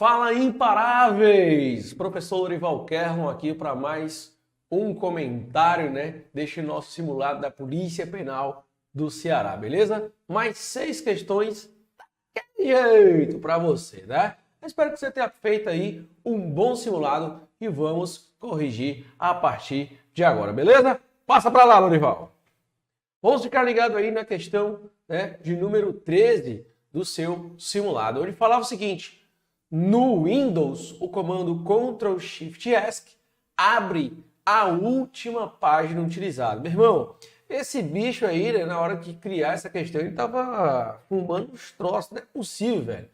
Fala imparáveis! Professor Lorival Kerlon aqui para mais um comentário, né, deste nosso simulado da Polícia Penal do Ceará, beleza? Mais 6 questões daquele jeito para você, né? Eu espero que você tenha feito aí um bom simulado e vamos corrigir a partir de agora, beleza? Passa para lá, Lorival! Vamos ficar ligado aí na questão, né, de número 13 do seu simulado. Ele falava o seguinte: no Windows, o comando Ctrl+Shift+ESC abre a última página utilizada. Meu irmão, esse bicho aí, né, na hora de criar essa questão, ele tava fumando uns troços, não é possível, velho.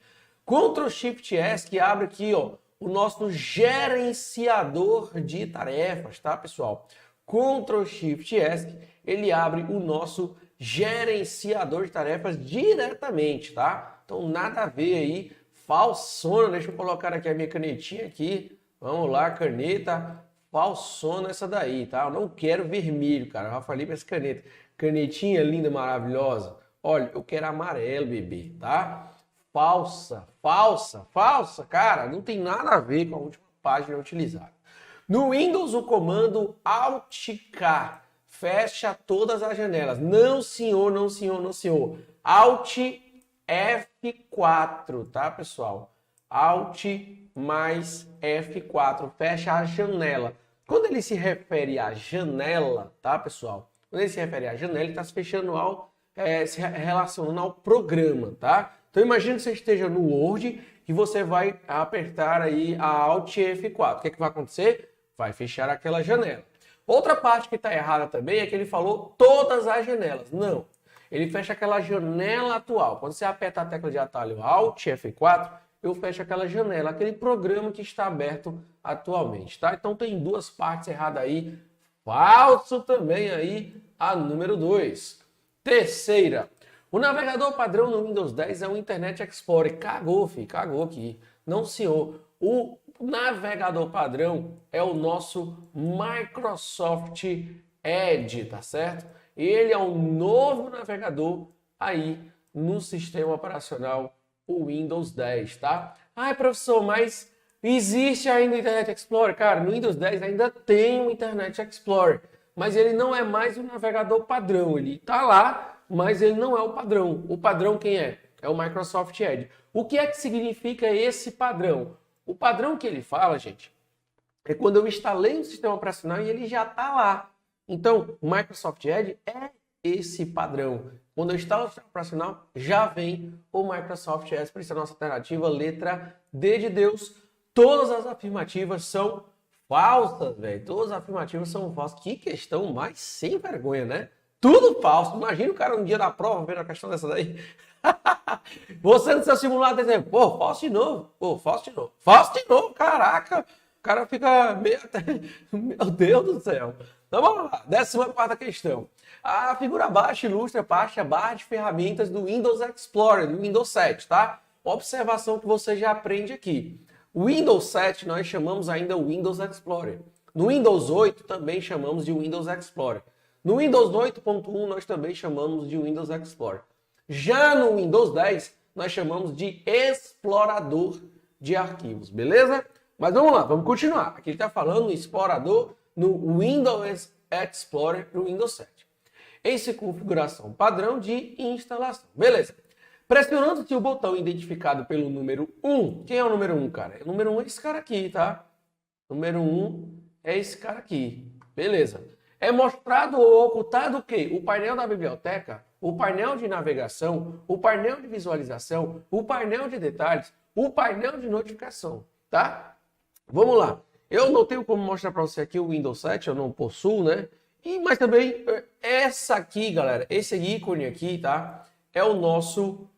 Ctrl+Shift+ESC abre aqui, ó, o nosso gerenciador de tarefas, tá, pessoal? Ctrl+Shift+ESC, ele abre o nosso gerenciador de tarefas diretamente, tá? Então, nada a ver aí, falsona. Deixa eu colocar aqui a minha canetinha aqui. Vamos lá, caneta falsona essa daí, tá? Eu não quero vermelho, cara. Eu já falei pra essa caneta. Canetinha linda, maravilhosa. Olha, eu quero amarelo, bebê, tá? Falsa, cara. Não tem nada a ver com a última página utilizada. No Windows, o comando Alt+K fecha todas as janelas. Não, senhor, não, senhor, não, senhor. Alt F4, tá, pessoal? Alt mais F4, fecha a janela. Quando ele se refere à janela, tá, pessoal? Quando ele se refere à janela, ele está se fechando se relacionando ao programa, tá? Então, imagine que você esteja no Word e você vai apertar aí a Alt F4. O que é que vai acontecer? Vai fechar aquela janela. Outra parte que está errada também é que ele falou todas as janelas. Não. Ele fecha aquela janela atual. Quando você aperta a tecla de atalho Alt F4, eu fecho aquela janela, aquele programa que está aberto atualmente, tá? Então tem duas partes erradas aí. Falso também aí a número 2. Terceira. O navegador padrão no Windows 10 é o Internet Explorer. Cagou, filho. Cagou aqui. Não, senhor. O navegador padrão é o nosso Microsoft Edge, tá certo? Ele é um novo navegador aí no sistema operacional o Windows 10, tá? Ai, professor, mas existe ainda o Internet Explorer? Cara, no Windows 10 ainda tem o Internet Explorer, mas ele não é mais o navegador padrão. Ele tá lá, mas ele não é o padrão. O padrão quem é? É o Microsoft Edge. O que é que significa esse padrão? O padrão que ele fala, gente, é quando eu instalei um sistema operacional e ele já tá lá. Então, o Microsoft Edge é esse padrão. Quando eu instalo o sistema operacional, já vem o Microsoft Edge. Por isso, a nossa alternativa, letra D de Deus. Todas as afirmativas são falsas, velho. Todas as afirmativas são falsas. Que questão mais sem vergonha, né? Tudo falso. Imagina o cara no dia da prova vendo a questão dessa daí. Você no seu simulado dizendo, pô, falso de novo. Pô, falso de novo. Falso de novo, caraca. O cara fica meio até... Meu Deus do céu. Então vamos lá, 14ª questão. A figura abaixo ilustra parte a barra de ferramentas do Windows Explorer, do Windows 7, tá? Observação que você já aprende aqui. O Windows 7 nós chamamos ainda o Windows Explorer. No Windows 8 também chamamos de Windows Explorer. No Windows 8.1 nós também chamamos de Windows Explorer. Já no Windows 10 nós chamamos de explorador de arquivos, beleza? Mas vamos lá, vamos continuar. Aqui ele está falando explorador no Windows Explorer no Windows 7. Essa configuração padrão de instalação. Beleza. Pressionando-se o botão identificado pelo número 1. Quem é o número 1, cara? O número 1 é esse cara aqui, tá? O número 1 é esse cara aqui. Beleza. É mostrado ou ocultado o quê? O painel da biblioteca, o painel de navegação, o painel de visualização, o painel de detalhes, o painel de notificação, tá? Vamos lá. Eu não tenho como mostrar para você aqui o Windows 7, eu não possuo, né? Mas também, essa aqui, galera, esse ícone aqui, tá? É o nosso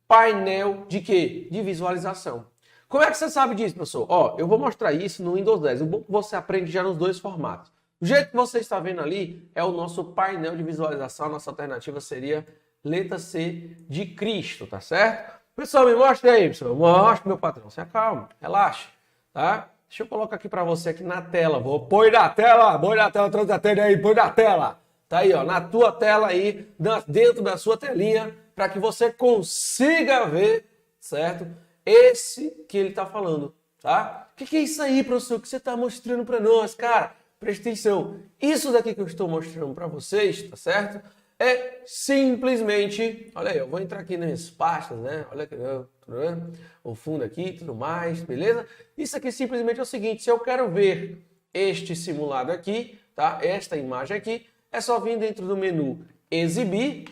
painel de quê? De visualização. Como é que você sabe disso, professor? Ó, eu vou mostrar isso no Windows 10. O bom é que você aprende já nos dois formatos. Do jeito que você está vendo ali, é o nosso painel de visualização. A nossa alternativa seria letra C de Cristo, tá certo? Pessoal, me mostre aí, pessoal. Mostre, meu patrão. Se acalma, relaxa, tá? Deixa eu colocar aqui para você aqui na tela. Põe na tela, atrás da tela aí, põe na tela. Tá aí, ó, na tua tela aí, dentro da sua telinha, para que você consiga ver, certo? esse que ele está falando, tá? O que é isso aí, professor, que você está mostrando para nós, cara? Presta atenção. Isso daqui que eu estou mostrando para vocês, tá certo? É simplesmente, olha aí, eu vou entrar aqui nas minhas pastas, né? Olha aqui, o fundo aqui e tudo mais, beleza? Isso aqui simplesmente é o seguinte, se eu quero ver este simulado aqui, tá? Esta imagem aqui, é só vir dentro do menu exibir,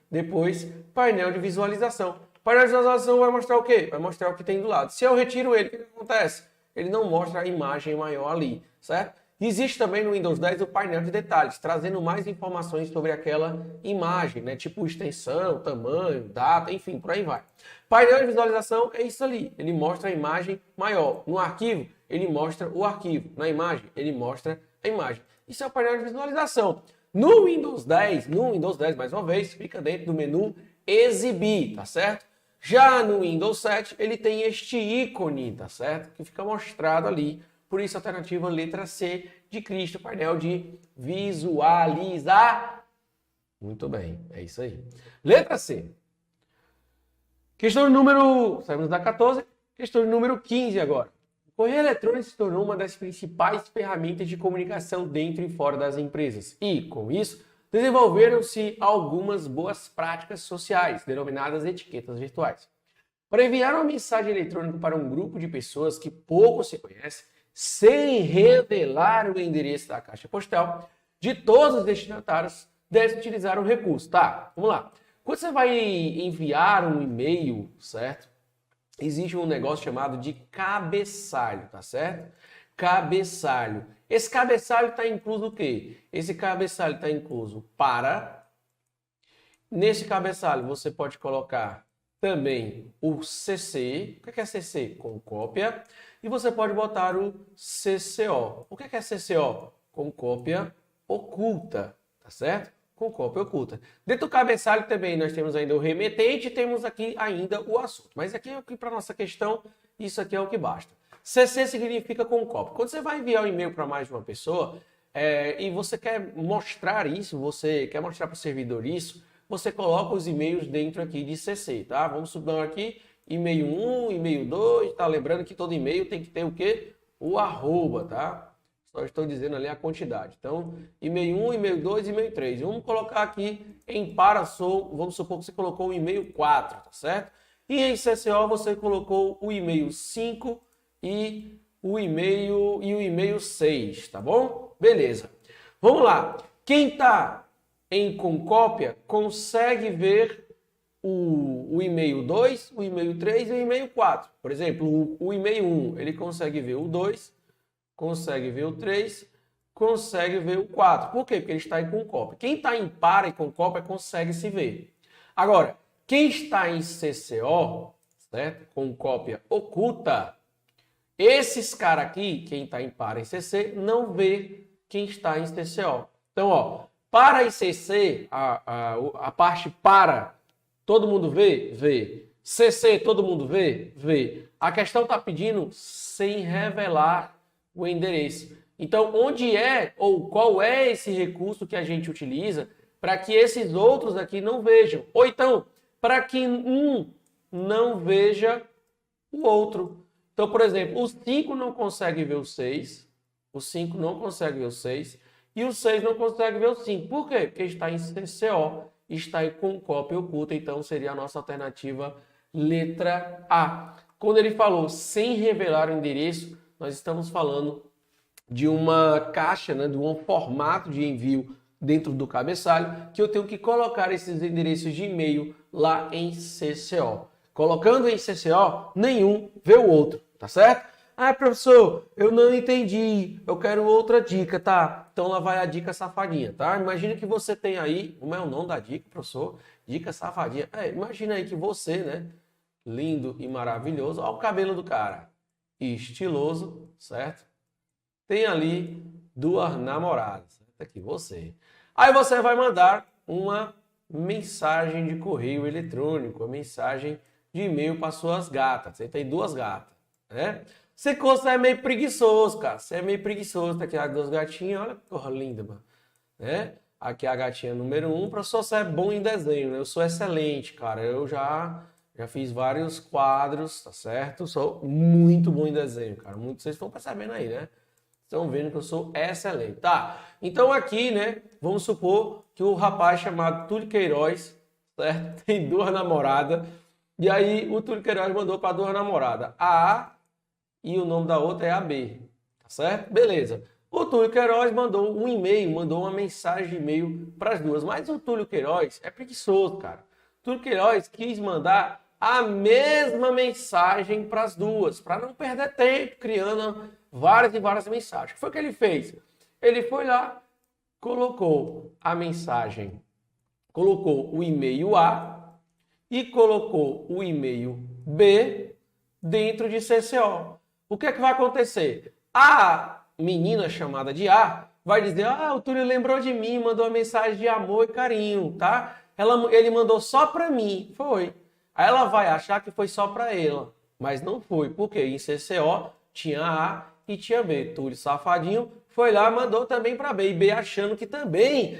depois painel de visualização. Painel de visualização vai mostrar o quê? Vai mostrar o que tem do lado. Se eu retiro ele, o que acontece? Ele não mostra a imagem maior ali, certo? Existe também no Windows 10 o painel de detalhes, trazendo mais informações sobre aquela imagem, né? Tipo extensão, tamanho, data, enfim, por aí vai. Painel de visualização é isso ali, ele mostra a imagem maior. No arquivo, ele mostra o arquivo. Na imagem, ele mostra a imagem. Isso é o painel de visualização. No Windows 10, mais uma vez, fica dentro do menu exibir, tá certo? Já no Windows 7, ele tem este ícone, tá certo? Que fica mostrado ali. Por isso, a alternativa letra C de Cristo, painel de visualizar. Muito bem, é isso aí. Letra C. Questão número... Saímos da 14. Questão número 15 agora. O correio eletrônico se tornou uma das principais ferramentas de comunicação dentro e fora das empresas. E, com isso, desenvolveram-se algumas boas práticas sociais, denominadas etiquetas virtuais. Para enviar uma mensagem eletrônica para um grupo de pessoas que pouco se conhecem, sem revelar o endereço da caixa postal de todos os destinatários, deve utilizar o recurso. Tá, vamos lá. Quando você vai enviar um e-mail, certo? Existe um negócio chamado de cabeçalho, tá certo? Cabeçalho. Esse cabeçalho está incluso o quê? Esse cabeçalho está incluso para... Nesse cabeçalho você pode colocar também o CC. O que é CC? Com cópia. E você pode botar o CCO. O que é CCO? Com cópia oculta, tá certo? Com cópia oculta. Dentro do cabeçalho também nós temos ainda o remetente e temos aqui ainda o assunto. Mas aqui para nossa questão, isso aqui é o que basta. CC significa com cópia. Quando você vai enviar um e-mail para mais de uma pessoa e você quer mostrar isso, você quer mostrar para o servidor isso, você coloca os e-mails dentro aqui de CC, tá? Vamos supor aqui e-mail 1, e-mail 2, tá? Lembrando que todo e-mail tem que ter o quê? O arroba, tá? Só estou dizendo ali a quantidade. Então, e-mail 1, e-mail 2, e-mail 3. Vamos colocar aqui em parasol, vamos supor que você colocou o e-mail 4, tá certo? E em CCO você colocou o e-mail 5 e o e-mail 6, tá bom? Beleza. Vamos lá. Quem está com cópia consegue ver o e-mail 2, o e-mail 3 e o e-mail 4. Por exemplo, o e-mail 1, ele consegue ver o 2, consegue ver o 3, consegue ver o 4. Por quê? Porque ele está aí com cópia. Quem está em par e com cópia consegue se ver. Agora, quem está em CCO, certo? Com cópia oculta, esses caras aqui, quem está em par em CC, não vê quem está em CCO. Então, ó, para em CC, a parte para, todo mundo vê? Vê. CC, todo mundo vê? Vê. A questão está pedindo sem revelar o endereço. Então, onde é ou qual é esse recurso que a gente utiliza para que esses outros aqui não vejam? Ou então, para que um não veja o outro. Então, por exemplo, o 5 não consegue ver o 6, o 5 não consegue ver o 6 e o 6 não consegue ver o 5. Por quê? Porque está em CCO, está aí com cópia oculta, então seria a nossa alternativa letra A. Quando ele falou sem revelar o endereço, nós estamos falando de uma caixa, né, de um formato de envio dentro do cabeçalho, que eu tenho que colocar esses endereços de e-mail lá em CCO. Colocando em CCO, nenhum vê o outro, tá certo? Ah, professor, eu não entendi, eu quero outra dica, tá? Então lá vai a dica safadinha, tá? Imagina que você tem aí, como é o nome da dica, professor? Dica safadinha. Imagina aí que você, né, lindo e maravilhoso, olha o cabelo do cara, estiloso, certo? Tem ali duas namoradas, certo? Aqui você. Aí você vai mandar uma mensagem de correio eletrônico, uma mensagem de e-mail para suas gatas. Você tem duas gatas, né? Você é meio preguiçoso, cara. Você é meio preguiçoso. Tá aqui as duas gatinhas, olha que coisa linda, mano. Né? Aqui a gatinha número 1. Professor, você é bom em desenho, né? Eu sou excelente, cara. Eu já Já fiz vários quadros, tá certo? Sou muito bom em desenho, cara. Muito, vocês estão percebendo aí, né? Estão vendo que eu sou excelente. Tá, então aqui, né, vamos supor que o rapaz chamado Túlio Queiroz, certo? Tem duas namoradas. E aí o Túlio Queiroz mandou para duas namoradas, a A e o nome da outra é a B, tá certo? Beleza. O Túlio Queiroz mandou um e-mail, mandou uma mensagem de e-mail para as duas. Mas o Túlio Queiroz é preguiçoso, cara. O Túlio Queiroz quis mandar a mesma mensagem para as duas, para não perder tempo criando várias e várias mensagens. O que foi que ele fez? Ele foi lá, colocou a mensagem, colocou o e-mail A e colocou o e-mail B dentro de CCO. O que é que vai acontecer? A menina chamada de A vai dizer, o Túlio lembrou de mim, mandou uma mensagem de amor e carinho, tá? Ele mandou só para mim, foi. Aí ela vai achar que foi só para ela, mas não foi, porque em CCO tinha A e tinha B. Túlio safadinho foi lá, mandou também para B. E B achando que também,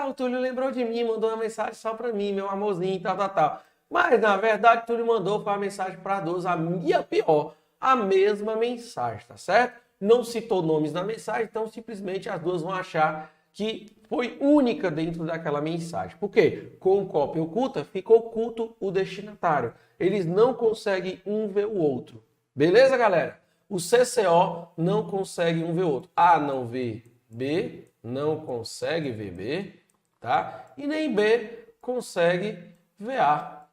o Túlio lembrou de mim, mandou uma mensagem só para mim, meu amorzinho, tal. Mas na verdade, Túlio mandou foi uma mensagem para duas, e a pior, a mesma mensagem, tá certo? Não citou nomes na mensagem, então simplesmente as duas vão achar que foi única dentro daquela mensagem. Por quê? Com cópia oculta, fica oculto o destinatário. Eles não conseguem um ver o outro. Beleza, galera? O CCO não consegue um ver o outro. A não vê B, não consegue ver B, tá? E nem B consegue ver A,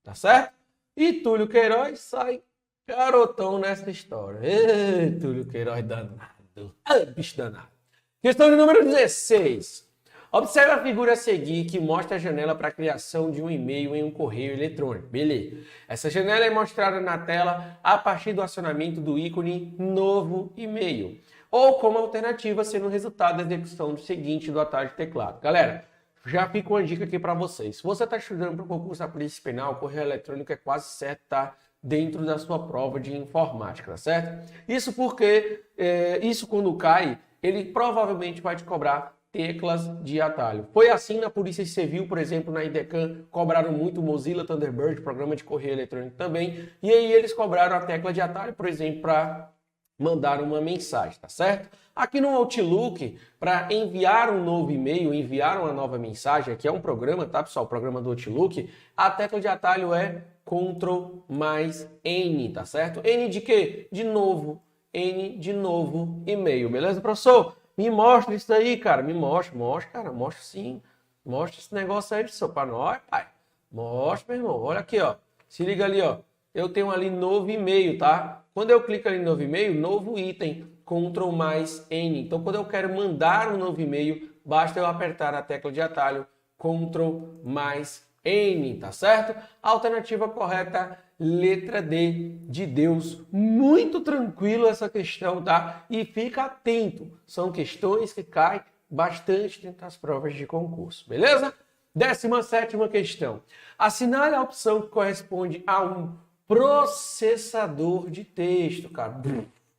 tá certo? E Túlio Queiroz sai garotão nessa história. Ei, Túlio Queiroz danado. Bicho danado. Questão de número 16. Observe a figura a seguir que mostra a janela para a criação de um e-mail em um correio eletrônico. Beleza. Essa janela é mostrada na tela a partir do acionamento do ícone Novo E-mail, ou como alternativa sendo o resultado da execução do seguinte do atalho de teclado. Galera, já fica uma dica aqui para vocês. Se você está estudando para o concurso da Polícia Penal, o correio eletrônico é quase certo estar dentro da sua prova de informática, tá certo? Isso porque, quando cai, ele provavelmente vai te cobrar teclas de atalho. Foi assim na Polícia Civil, por exemplo, na IDECAN, cobraram muito o Mozilla Thunderbird, programa de correio eletrônico também, e aí eles cobraram a tecla de atalho, por exemplo, para mandar uma mensagem, tá certo? Aqui no Outlook, para enviar um novo e-mail, enviar uma nova mensagem, aqui é um programa, tá, pessoal? O programa do Outlook, a tecla de atalho é Ctrl mais N, tá certo? N de quê? De novo. N de novo e-mail, beleza, professor? Me mostra isso aí, cara. Me mostra, cara. Mostra sim. Mostra esse negócio aí para nós, pai. Mostra, meu irmão. Olha aqui, ó. Se liga ali, ó. Eu tenho ali novo e-mail, tá? Quando eu clico ali em novo e-mail, novo item, Ctrl mais N. Então, quando eu quero mandar um novo e-mail, basta eu apertar a tecla de atalho Ctrl mais N, tá certo? A alternativa correta, letra D de Deus. Muito tranquilo essa questão, tá? E fica atento. São questões que caem bastante dentro das provas de concurso, beleza? 17ª questão. Assinale a opção que corresponde a um processador de texto, cara.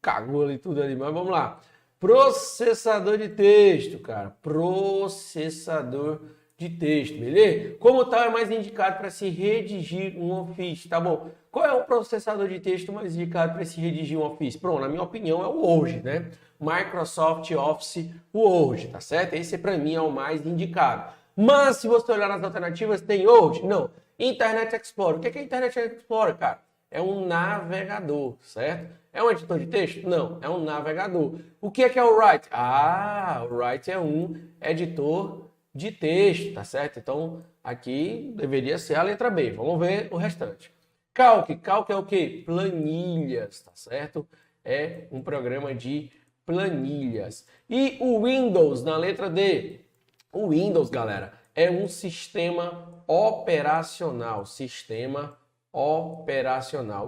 Cagou ali tudo ali, mas vamos lá. Processador de texto, cara. Processador de texto, beleza? Como tal, é mais indicado para se redigir um ofício, tá bom? Qual é o processador de texto mais indicado para se redigir um ofício? Pronto, na minha opinião é o Word, né? Microsoft Office Word, tá certo? Esse para mim é o mais indicado. Mas se você olhar nas alternativas, tem Word? Não. Internet Explorer. O que é Internet Explorer, cara? É um navegador, certo? É um editor de texto? Não, é um navegador. O que é o Write? O Write é um editor de texto, tá certo? Então, aqui deveria ser a letra B. Vamos ver o restante. Calc é o quê? Planilhas, tá certo? É um programa de planilhas. E o Windows, na letra D? O Windows, galera, é um sistema operacional.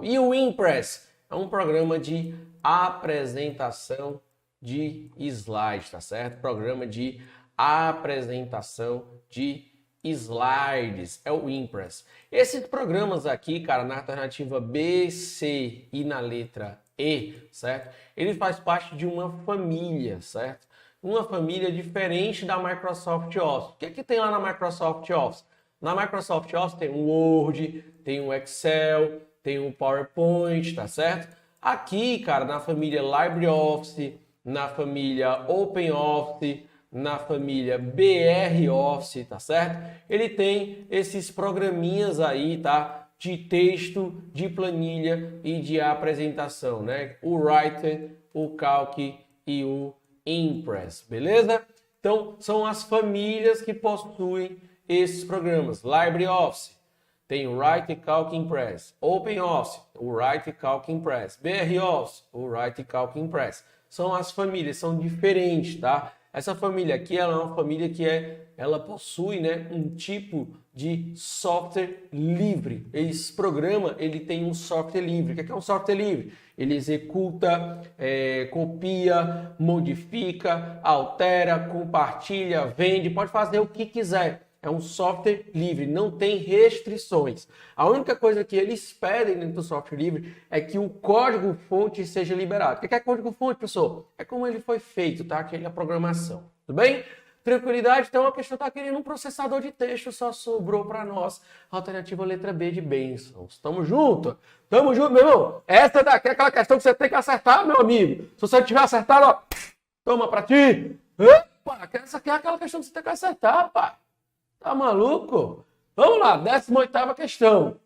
E o Impress é um programa de apresentação de slides, tá certo? Programa de apresentação de slides, é o Impress. Esses programas aqui, cara, na alternativa B, C e na letra E, certo? Ele faz parte de uma família, certo? Uma família diferente da Microsoft Office. O que é que tem lá na Microsoft Office? Na Microsoft Office tem o Word, tem o Excel, tem o PowerPoint, tá certo? Aqui, cara, na família LibreOffice, na família OpenOffice, na família BROffice, tá certo? Ele tem esses programinhas aí, tá? De texto, de planilha e de apresentação, né? O Writer, o Calc e o Impress, beleza? Então, são as famílias que possuem esses programas. LibreOffice, tem o Write, Calc, Impress. OpenOffice, o Write, Calc, Impress. BROffice, o Write, Calc, Impress. São as famílias, são diferentes, tá? Essa família aqui, ela é uma família que ela possui, né, um tipo de software livre. Esse programa, ele tem um software livre. O que é um software livre? Ele executa, copia, modifica, altera, compartilha, vende, pode fazer o que quiser. É um software livre, não tem restrições. A única coisa que eles pedem dentro do software livre é que o código-fonte seja liberado. O que é código-fonte, pessoal? É como ele foi feito, tá? Aquela programação. Tudo bem? Tranquilidade? Então a questão está querendo um processador de texto, só sobrou para nós a alternativa letra B de bênçãos. Tamo junto? Tamo junto, meu irmão? Essa daqui é aquela questão que você tem que acertar, meu amigo. Se você tiver acertado, ó, toma para ti. Opa, essa aqui é aquela questão que você tem que acertar, pai. Tá maluco? Vamos lá, 18ª questão.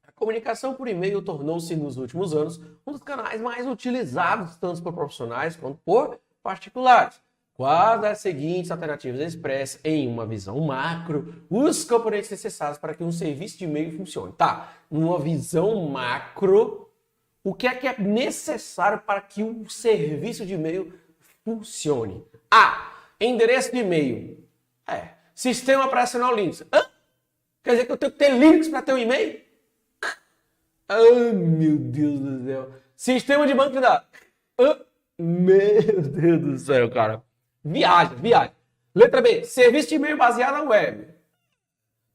A comunicação por e-mail tornou-se, nos últimos anos, um dos canais mais utilizados, tanto por profissionais quanto por particulares. Quais das seguintes alternativas expressam, em uma visão macro, os componentes necessários para que um serviço de e-mail funcione? Tá, numa visão macro, o que é necessário para que um serviço de e-mail funcione? A. Endereço de e-mail. Sistema operacional Linux. Quer dizer que eu tenho que ter Linux para ter um e-mail? Ai, meu Deus do céu. Sistema de banco de dados. Meu Deus do céu, cara. Viagem. Letra B. Serviço de e-mail baseado na web.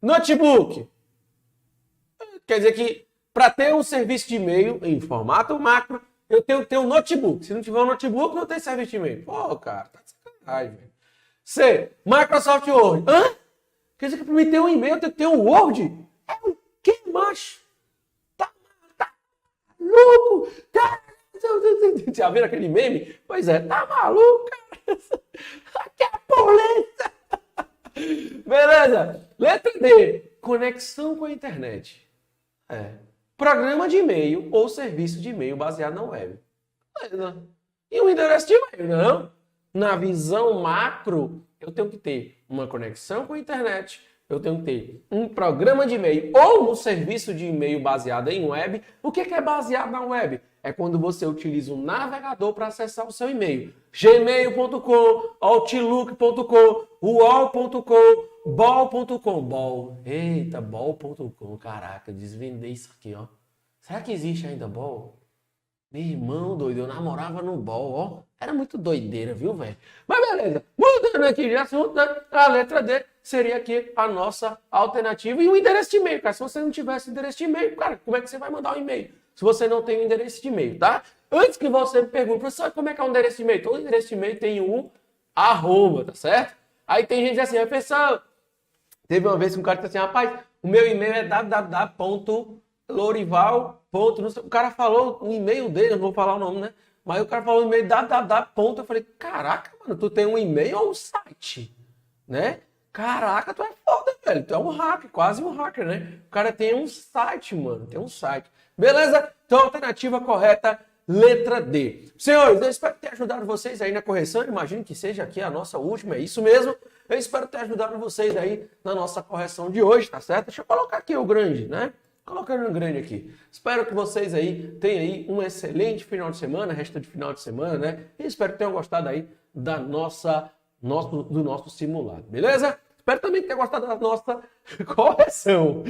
Notebook. Quer dizer que para ter um serviço de e-mail em formato macro, eu tenho que ter um notebook. Se não tiver um notebook, não tem serviço de e-mail. Pô, cara, tá de sacanagem, velho. C. Microsoft Word. Quer dizer que para mim ter um e-mail eu tenho que ter um Word? É o que, macho? Tá louco? Já viram aquele meme? Pois é, tá maluco, cara? Aqui é a polícia! Beleza? Letra D. Conexão com a internet. Programa de e-mail ou serviço de e-mail baseado na web. Beleza. E o endereço de e-mail, não? Na visão macro, eu tenho que ter uma conexão com a internet, eu tenho que ter um programa de e-mail ou um serviço de e-mail baseado em web. O que é baseado na web? É quando você utiliza um navegador para acessar o seu e-mail. Gmail.com, Outlook.com, UOL.com, Bol.com. Bol. Eita, Bol.com. Caraca, desvendei isso aqui, ó. Será que existe ainda Bol? Meu irmão, doido, eu namorava no Bol, ó. Era muito doideira, viu, velho? Mas beleza, mudando aqui de assunto, né? A letra D seria aqui a nossa alternativa. E o endereço de e-mail, cara. Se você não tivesse endereço de e-mail, cara, como é que você vai mandar um e-mail? Se você não tem o endereço de e-mail, tá? Antes que você me pergunte, professor, como é que é o endereço de e-mail? Todo endereço de e-mail tem um arroba, tá certo? Aí tem gente assim, pessoal, teve uma vez que um cara disse assim, rapaz, o meu e-mail é www.lorival. O cara falou o e-mail dele, não vou falar o nome, né? Mas o cara falou o e-mail www. Eu falei, caraca, mano, tu tem um e-mail ou um site? Né? Caraca, tu é foda, velho. Tu é um hacker, quase um hacker, né? O cara tem um site, mano. Tem um site. Beleza? Então, alternativa correta, letra D. Senhores, eu espero ter ajudado vocês aí na correção. Imagino que seja aqui a nossa última, é isso mesmo. Eu espero ter ajudado vocês aí na nossa correção de hoje, tá certo? Deixa eu colocar aqui o grande, né? Colocando um grande aqui. Espero que vocês aí tenham aí um excelente final de semana, resto de final de semana, né? E espero que tenham gostado aí do nosso simulado, beleza? Espero também que tenham gostado da nossa correção.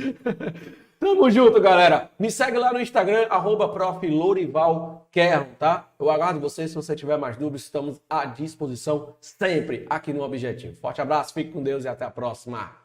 Tamo junto, galera. Me segue lá no Instagram, @proflorivalquerron, tá? Eu aguardo vocês. Se você tiver mais dúvidas, estamos à disposição sempre aqui no Objetivo. Forte abraço, fique com Deus e até a próxima.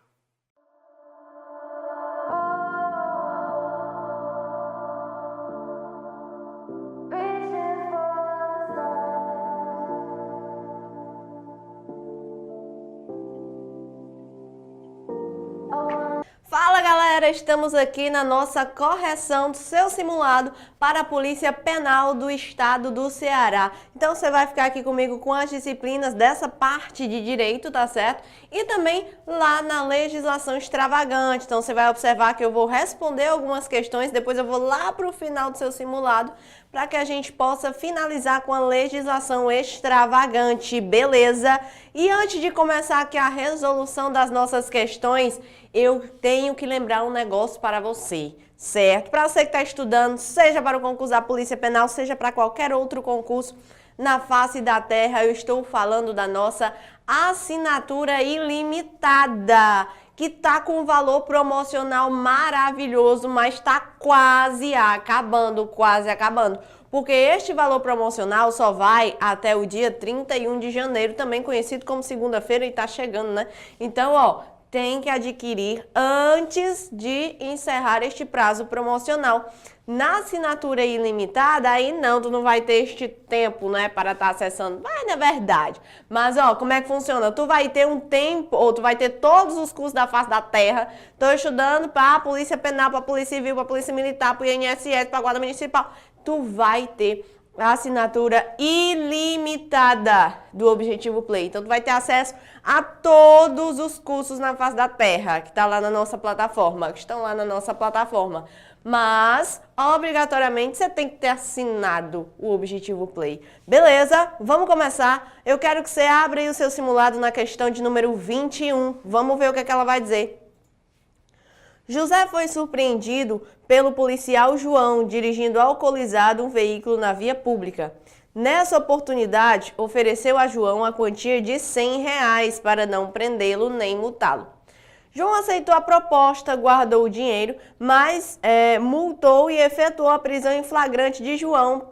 galera, estamos aqui na nossa correção do seu simulado para a Polícia Penal do Estado do Ceará. Então você vai ficar aqui comigo com as disciplinas dessa parte de direito, tá certo? E também lá na legislação extravagante. Então você vai observar que eu vou responder algumas questões, depois eu vou lá para o final do seu simulado para que a gente possa finalizar com a legislação extravagante, beleza? E antes de começar aqui a resolução das nossas questões, eu tenho que lembrar um negócio para você, certo? Para você que está estudando, seja para o concurso da Polícia Penal, seja para qualquer outro concurso na face da terra, eu estou falando da nossa assinatura ilimitada, que tá com um valor promocional maravilhoso, mas tá quase acabando. Porque este valor promocional só vai até o dia 31 de janeiro, também conhecido como segunda-feira, e tá chegando, né? Então, ó, tem que adquirir antes de encerrar este prazo promocional. Na assinatura ilimitada, aí não, tu não vai ter este tempo, né, para estar acessando. Mas na verdade. Mas, ó, como é que funciona? Tu vai ter um tempo, ou tu vai ter todos os cursos da face da terra. Tô estudando para a Polícia Penal, para a Polícia Civil, para a Polícia Militar, para o INSS, para a Guarda Municipal. Tu vai ter a assinatura ilimitada do Objetivo Play. Então, tu vai ter acesso a todos os cursos na face da terra, que tá lá na nossa plataforma, que estão lá na nossa plataforma. Mas, obrigatoriamente, você tem que ter assinado o Objetivo Play. Beleza? Vamos começar. Eu quero que você abra aí o seu simulado na questão de número 21. Vamos ver o que é que ela vai dizer. José foi surpreendido pelo policial João dirigindo alcoolizado um veículo na via pública. Nessa oportunidade, ofereceu a João a quantia de R$100 para não prendê-lo nem multá-lo. João aceitou a proposta, guardou o dinheiro, mas multou e efetuou a prisão em flagrante de João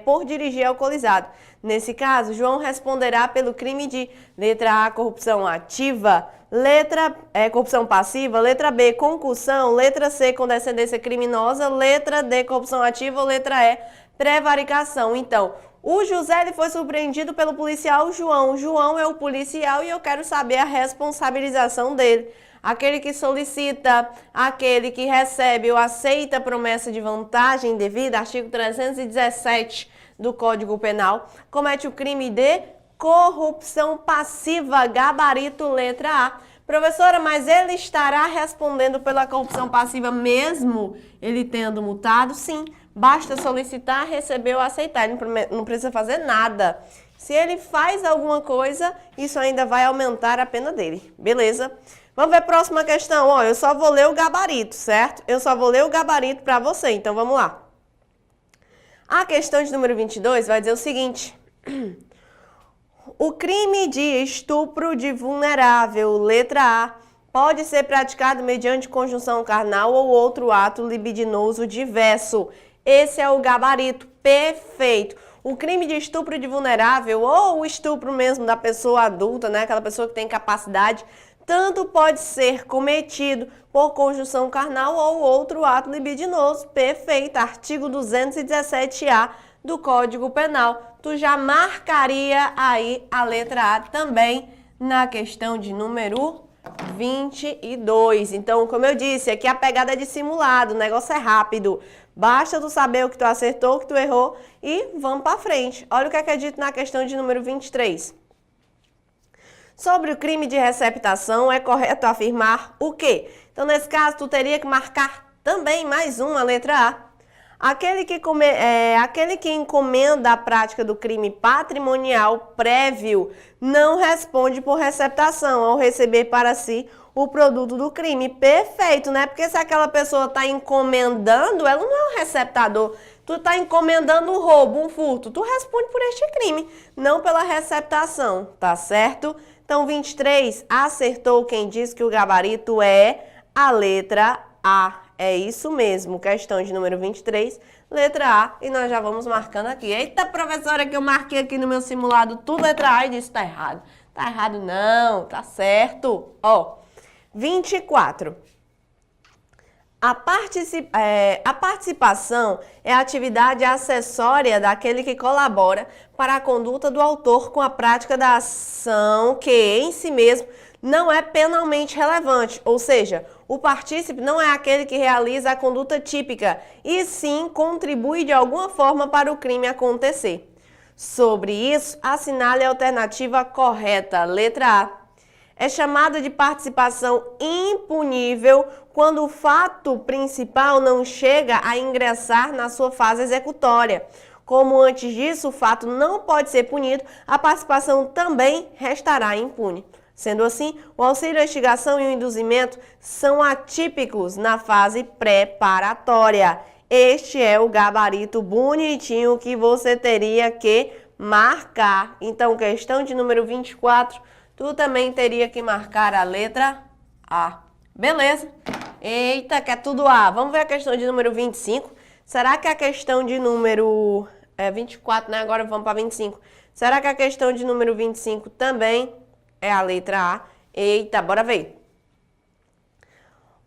por dirigir alcoolizado. Nesse caso, João responderá pelo crime de letra A, corrupção ativa, corrupção passiva, letra B, concussão, letra C, condescendência criminosa, letra D, corrupção ativa ou letra E, prevaricação. Então, o José ele foi surpreendido pelo policial João. João é o policial e eu quero saber a responsabilização dele. Aquele que solicita, aquele que recebe ou aceita promessa de vantagem devida, artigo 317 do Código Penal, comete o crime de corrupção passiva, gabarito letra A. Professora, mas ele estará respondendo pela corrupção passiva mesmo ele tendo multado? Sim. Basta solicitar, receber ou aceitar. Ele não precisa fazer nada. Se ele faz alguma coisa, isso ainda vai aumentar a pena dele. Beleza? Vamos ver a próxima questão. Ó, eu só vou ler o gabarito, certo? Eu só vou ler o gabarito para você. Então, vamos lá. A questão de número 22 vai dizer o seguinte. O crime de estupro de vulnerável, letra A, pode ser praticado mediante conjunção carnal ou outro ato libidinoso diverso. Esse é o gabarito, perfeito. O crime de estupro de vulnerável ou o estupro mesmo da pessoa adulta, né, aquela pessoa que tem capacidade, tanto pode ser cometido por conjunção carnal ou outro ato libidinoso, perfeito. Artigo 217-A do Código Penal. Tu já marcaria aí a letra A também na questão de número 22. Então, como eu disse, aqui a pegada é de simulado, o negócio é rápido. Basta tu saber o que tu acertou, o que tu errou e vamos para frente. Olha o que é dito na questão de número 23. Sobre o crime de receptação, é correto afirmar o quê? Então, nesse caso, tu teria que marcar também mais uma letra A. Aquele que encomenda a prática do crime patrimonial prévio não responde por receptação ao receber para si o produto do crime. Perfeito, né? Porque se aquela pessoa está encomendando, ela não é um receptador. Tu está encomendando um roubo, um furto. Tu responde por este crime, não pela receptação, tá certo? Então, 23, acertou quem diz que o gabarito é a letra A. É isso mesmo, questão de número 23, letra A, e nós já vamos marcando aqui. Eita, professora, que eu marquei aqui no meu simulado tudo letra A e disse tá errado. Tá errado não, tá certo. Ó, 24. A participação é a atividade acessória daquele que colabora para a conduta do autor com a prática da ação que, em si mesmo, não é penalmente relevante, ou seja, O partícipe não é aquele que realiza a conduta típica, e sim contribui de alguma forma para o crime acontecer. Sobre isso, assinale a alternativa correta, letra A. É chamada de participação impunível quando o fato principal não chega a ingressar na sua fase executória. Como antes disso o fato não pode ser punido, a participação também restará impune. Sendo assim, o auxílio à instigação e o induzimento são atípicos na fase preparatória. Este é o gabarito bonitinho que você teria que marcar. Então, questão de número 24, tu também teria que marcar a letra A. Beleza? Eita, que é tudo A. Vamos ver a questão de número 25. Será que a questão de número 24, né? Agora vamos para 25. Será que a questão de número 25 também é a letra A? Eita, bora ver.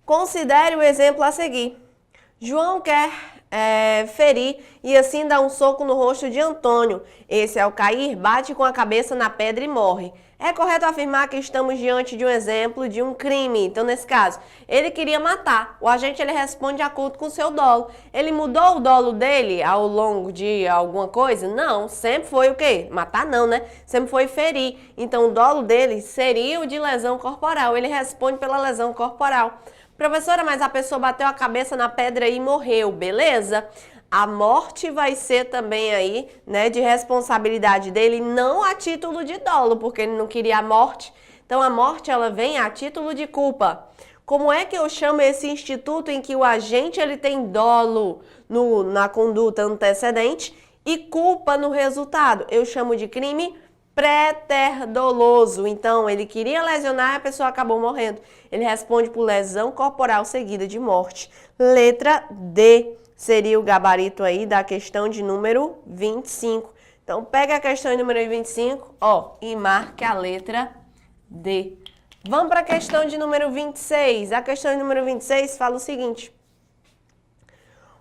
Considere o exemplo a seguir. João quer ferir e assim dá um soco no rosto de Antônio. Esse, ao cair, bate com a cabeça na pedra e morre. É correto afirmar que estamos diante de um exemplo de um crime. Então, nesse caso, ele queria matar. O agente ele responde de acordo com o seu dolo. Ele mudou o dolo dele ao longo de alguma coisa? Não, sempre foi o quê? Matar não, né? Sempre foi ferir. Então, o dolo dele seria o de lesão corporal. Ele responde pela lesão corporal. Professora, mas a pessoa bateu a cabeça na pedra e morreu, beleza? A morte vai ser também aí, né, de responsabilidade dele, não a título de dolo, porque ele não queria a morte. Então, a morte, ela vem a título de culpa. Como é que eu chamo esse instituto em que o agente, ele tem dolo na conduta antecedente e culpa no resultado? Eu chamo de crime préter-doloso. Então, ele queria lesionar e a pessoa acabou morrendo. Ele responde por lesão corporal seguida de morte. Letra D seria o gabarito aí da questão de número 25. Então, pega a questão de número 25, e marque a letra D. Vamos para a questão de número 26. A questão de número 26 fala o seguinte.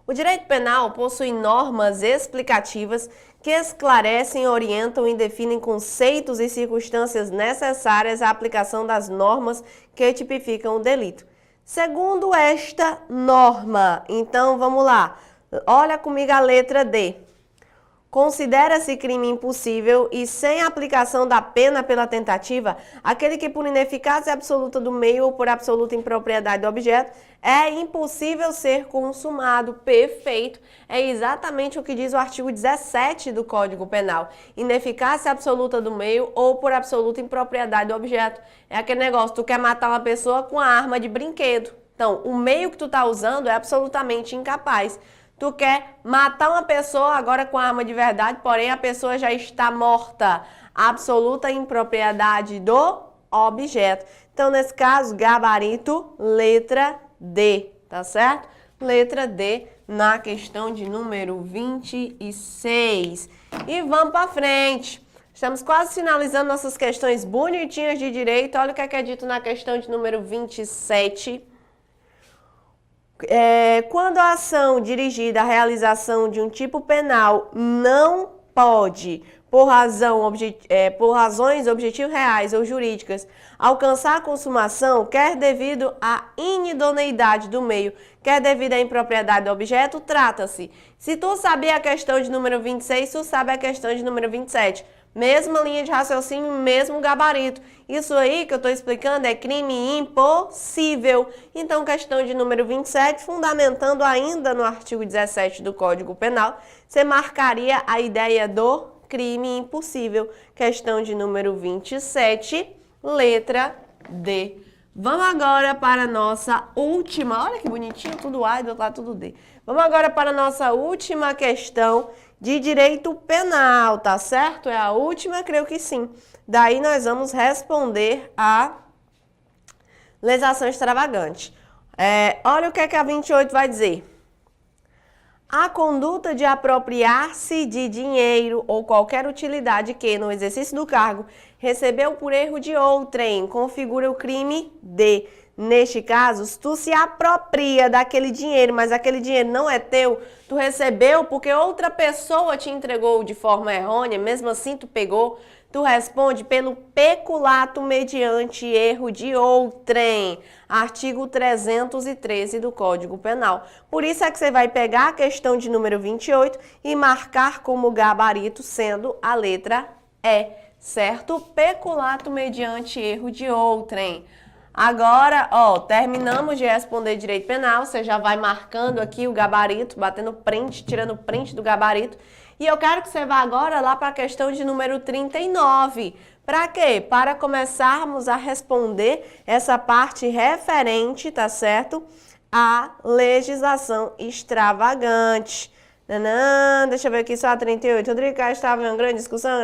O direito penal possui normas explicativas que esclarecem, orientam e definem conceitos e circunstâncias necessárias à aplicação das normas que tipificam o delito. Segundo esta norma, então vamos lá, olha comigo a letra D. Considera-se crime impossível e sem aplicação da pena pela tentativa, aquele que por ineficácia absoluta do meio ou por absoluta impropriedade do objeto, é impossível ser consumado. Perfeito. É exatamente o que diz o artigo 17 do Código Penal. Ineficácia absoluta do meio ou por absoluta impropriedade do objeto. É aquele negócio, tu quer matar uma pessoa com a arma de brinquedo. Então, o meio que tu tá usando é absolutamente incapaz. Tu quer matar uma pessoa agora com arma de verdade, porém a pessoa já está morta. Absoluta impropriedade do objeto. Então, nesse caso, gabarito, letra D, tá certo? Letra D na questão de número 26. E vamos para frente. Estamos quase finalizando nossas questões bonitinhas de direito. Olha o que é dito na questão de número 27. Quando a ação dirigida à realização de um tipo penal não pode, por razões objetivas reais ou jurídicas, alcançar a consumação, quer devido à inidoneidade do meio, quer devido à impropriedade do objeto, trata-se. Se tu sabia a questão de número 26, tu sabe a questão de número 27. Mesma linha de raciocínio, mesmo gabarito. Isso aí que eu estou explicando é crime impossível. Então, questão de número 27, fundamentando ainda no artigo 17 do Código Penal, você marcaria a ideia do crime impossível. Questão de número 27, letra D. Vamos agora para a nossa última, olha que bonitinho, tudo A e do outro lado tudo D. Vamos agora para a nossa última questão de direito penal, tá certo? É a última, creio que sim. Daí nós vamos responder a lesação extravagante. Olha o que a 28 vai dizer. A conduta de apropriar-se de dinheiro ou qualquer utilidade que, no exercício do cargo, recebeu por erro de outrem, configura o crime de... Neste caso, se tu se apropria daquele dinheiro, mas aquele dinheiro não é teu, tu recebeu porque outra pessoa te entregou de forma errônea, mesmo assim tu pegou, Tu responde pelo peculato mediante erro de outrem, artigo 313 do Código Penal. Por isso é que você vai pegar a questão de número 28 e marcar como gabarito sendo a letra E, certo? Peculato mediante erro de outrem. Agora, ó, terminamos de responder direito penal, você já vai marcando aqui o gabarito, batendo print, tirando print do gabarito. E eu quero que você vá agora lá para a questão de número 39. Para quê? Para começarmos a responder essa parte referente, tá certo? À legislação extravagante. Deixa eu ver aqui só a 38. Rodrigo Caio estava em uma grande discussão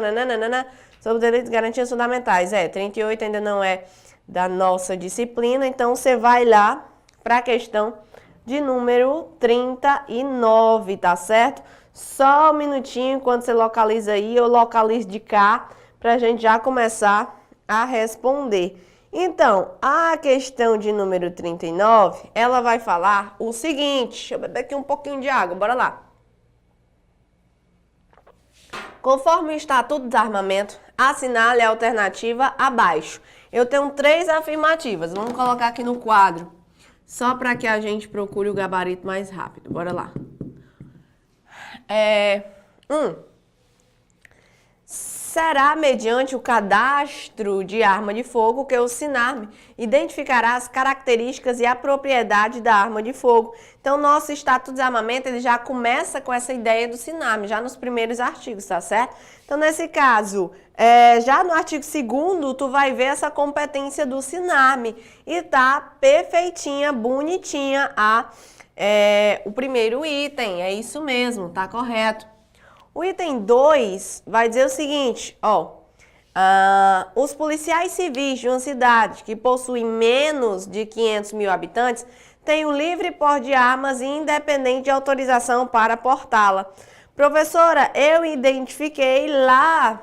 sobre direitos e garantias fundamentais. 38 ainda não é da nossa disciplina, então você vai lá para a questão de número 39, tá certo? Só um minutinho, enquanto você localiza aí, eu localizo de cá, para a gente já começar a responder. Então, a questão de número 39, ela vai falar o seguinte, deixa eu beber aqui um pouquinho de água, bora lá. Conforme o Estatuto do Desarmamento, assinale a alternativa abaixo. Eu tenho 3 afirmativas, vamos colocar aqui no quadro, só para que a gente procure o gabarito mais rápido. Bora lá. 1. Será mediante o cadastro de arma de fogo que o SINARM identificará as características e a propriedade da arma de fogo. Então, nosso Estatuto de Desarmamento, ele já começa com essa ideia do SINARM, já nos primeiros artigos, tá certo? Então, nesse caso, já no artigo 2º, tu vai ver essa competência do SINARM e tá perfeitinha, bonitinha o primeiro item, é isso mesmo, tá correto. O item 2 vai dizer o seguinte, os policiais civis de uma cidade que possui menos de 500 mil habitantes têm o livre porte de armas independente de autorização para portá-la. Professora, eu identifiquei lá,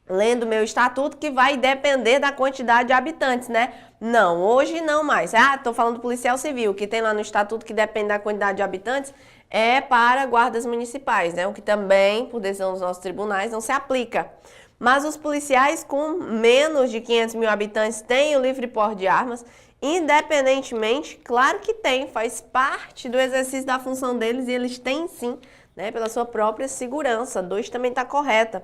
lendo meu estatuto, que vai depender da quantidade de habitantes, né? Não, hoje não mais. Estou falando do policial civil, que tem lá no estatuto que depende da quantidade de habitantes, é para guardas municipais, né? O que também, por decisão dos nossos tribunais, não se aplica. Mas os policiais com menos de 500 mil habitantes têm o livre porte de armas, independentemente, claro que tem, faz parte do exercício da função deles e eles têm sim, né? Pela sua própria segurança. 2 também está correta.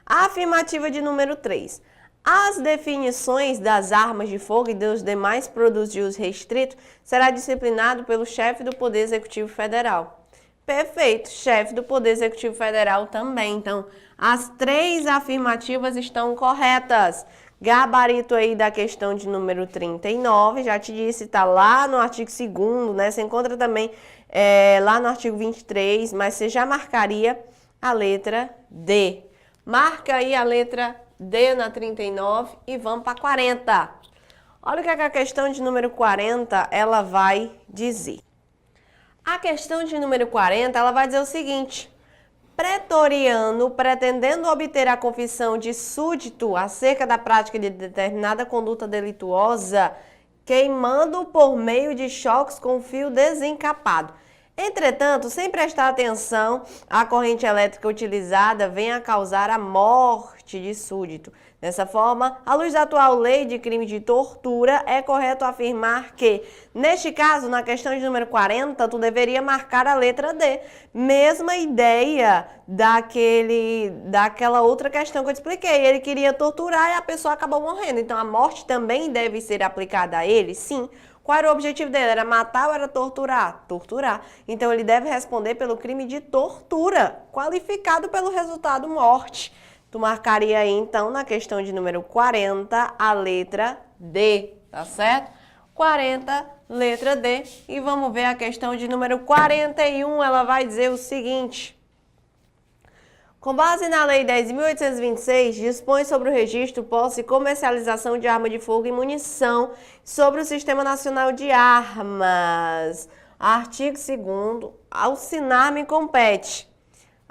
A afirmativa de número 3. As definições das armas de fogo e dos demais produtos de uso restrito será disciplinado pelo chefe do Poder Executivo Federal. Perfeito, chefe do Poder Executivo Federal também. Então, as 3 afirmativas estão corretas. Gabarito aí da questão de número 39, já te disse, está lá no artigo 2º, né? Você encontra também lá no artigo 23, mas você já marcaria a letra D. Marca aí a letra D na 39 e vamos para 40. Olha o que a questão de número 40 ela vai dizer. A questão de número 40 ela vai dizer o seguinte: pretoriano, pretendendo obter a confissão de súdito acerca da prática de determinada conduta delituosa, queimando por meio de choques com fio desencapado. Entretanto, sem prestar atenção, a corrente elétrica utilizada vem a causar a morte de súdito. Dessa forma, à luz da atual lei de crime de tortura, é correto afirmar que, neste caso, na questão de número 40, tu deveria marcar a letra D. Mesma ideia daquela outra questão que eu te expliquei. Ele queria torturar e a pessoa acabou morrendo. Então, a morte também deve ser aplicada a ele? Sim. Qual era o objetivo dele? Era matar ou era torturar? Torturar. Então, ele deve responder pelo crime de tortura, qualificado pelo resultado morte. Tu marcaria aí, então, na questão de número 40, a letra D, tá certo? 40, letra D. E vamos ver a questão de número 41, ela vai dizer o seguinte: com base na Lei 10.826, dispõe sobre o registro, posse e comercialização de arma de fogo e munição sobre o Sistema Nacional de Armas. Artigo 2º, ao SINARM compete.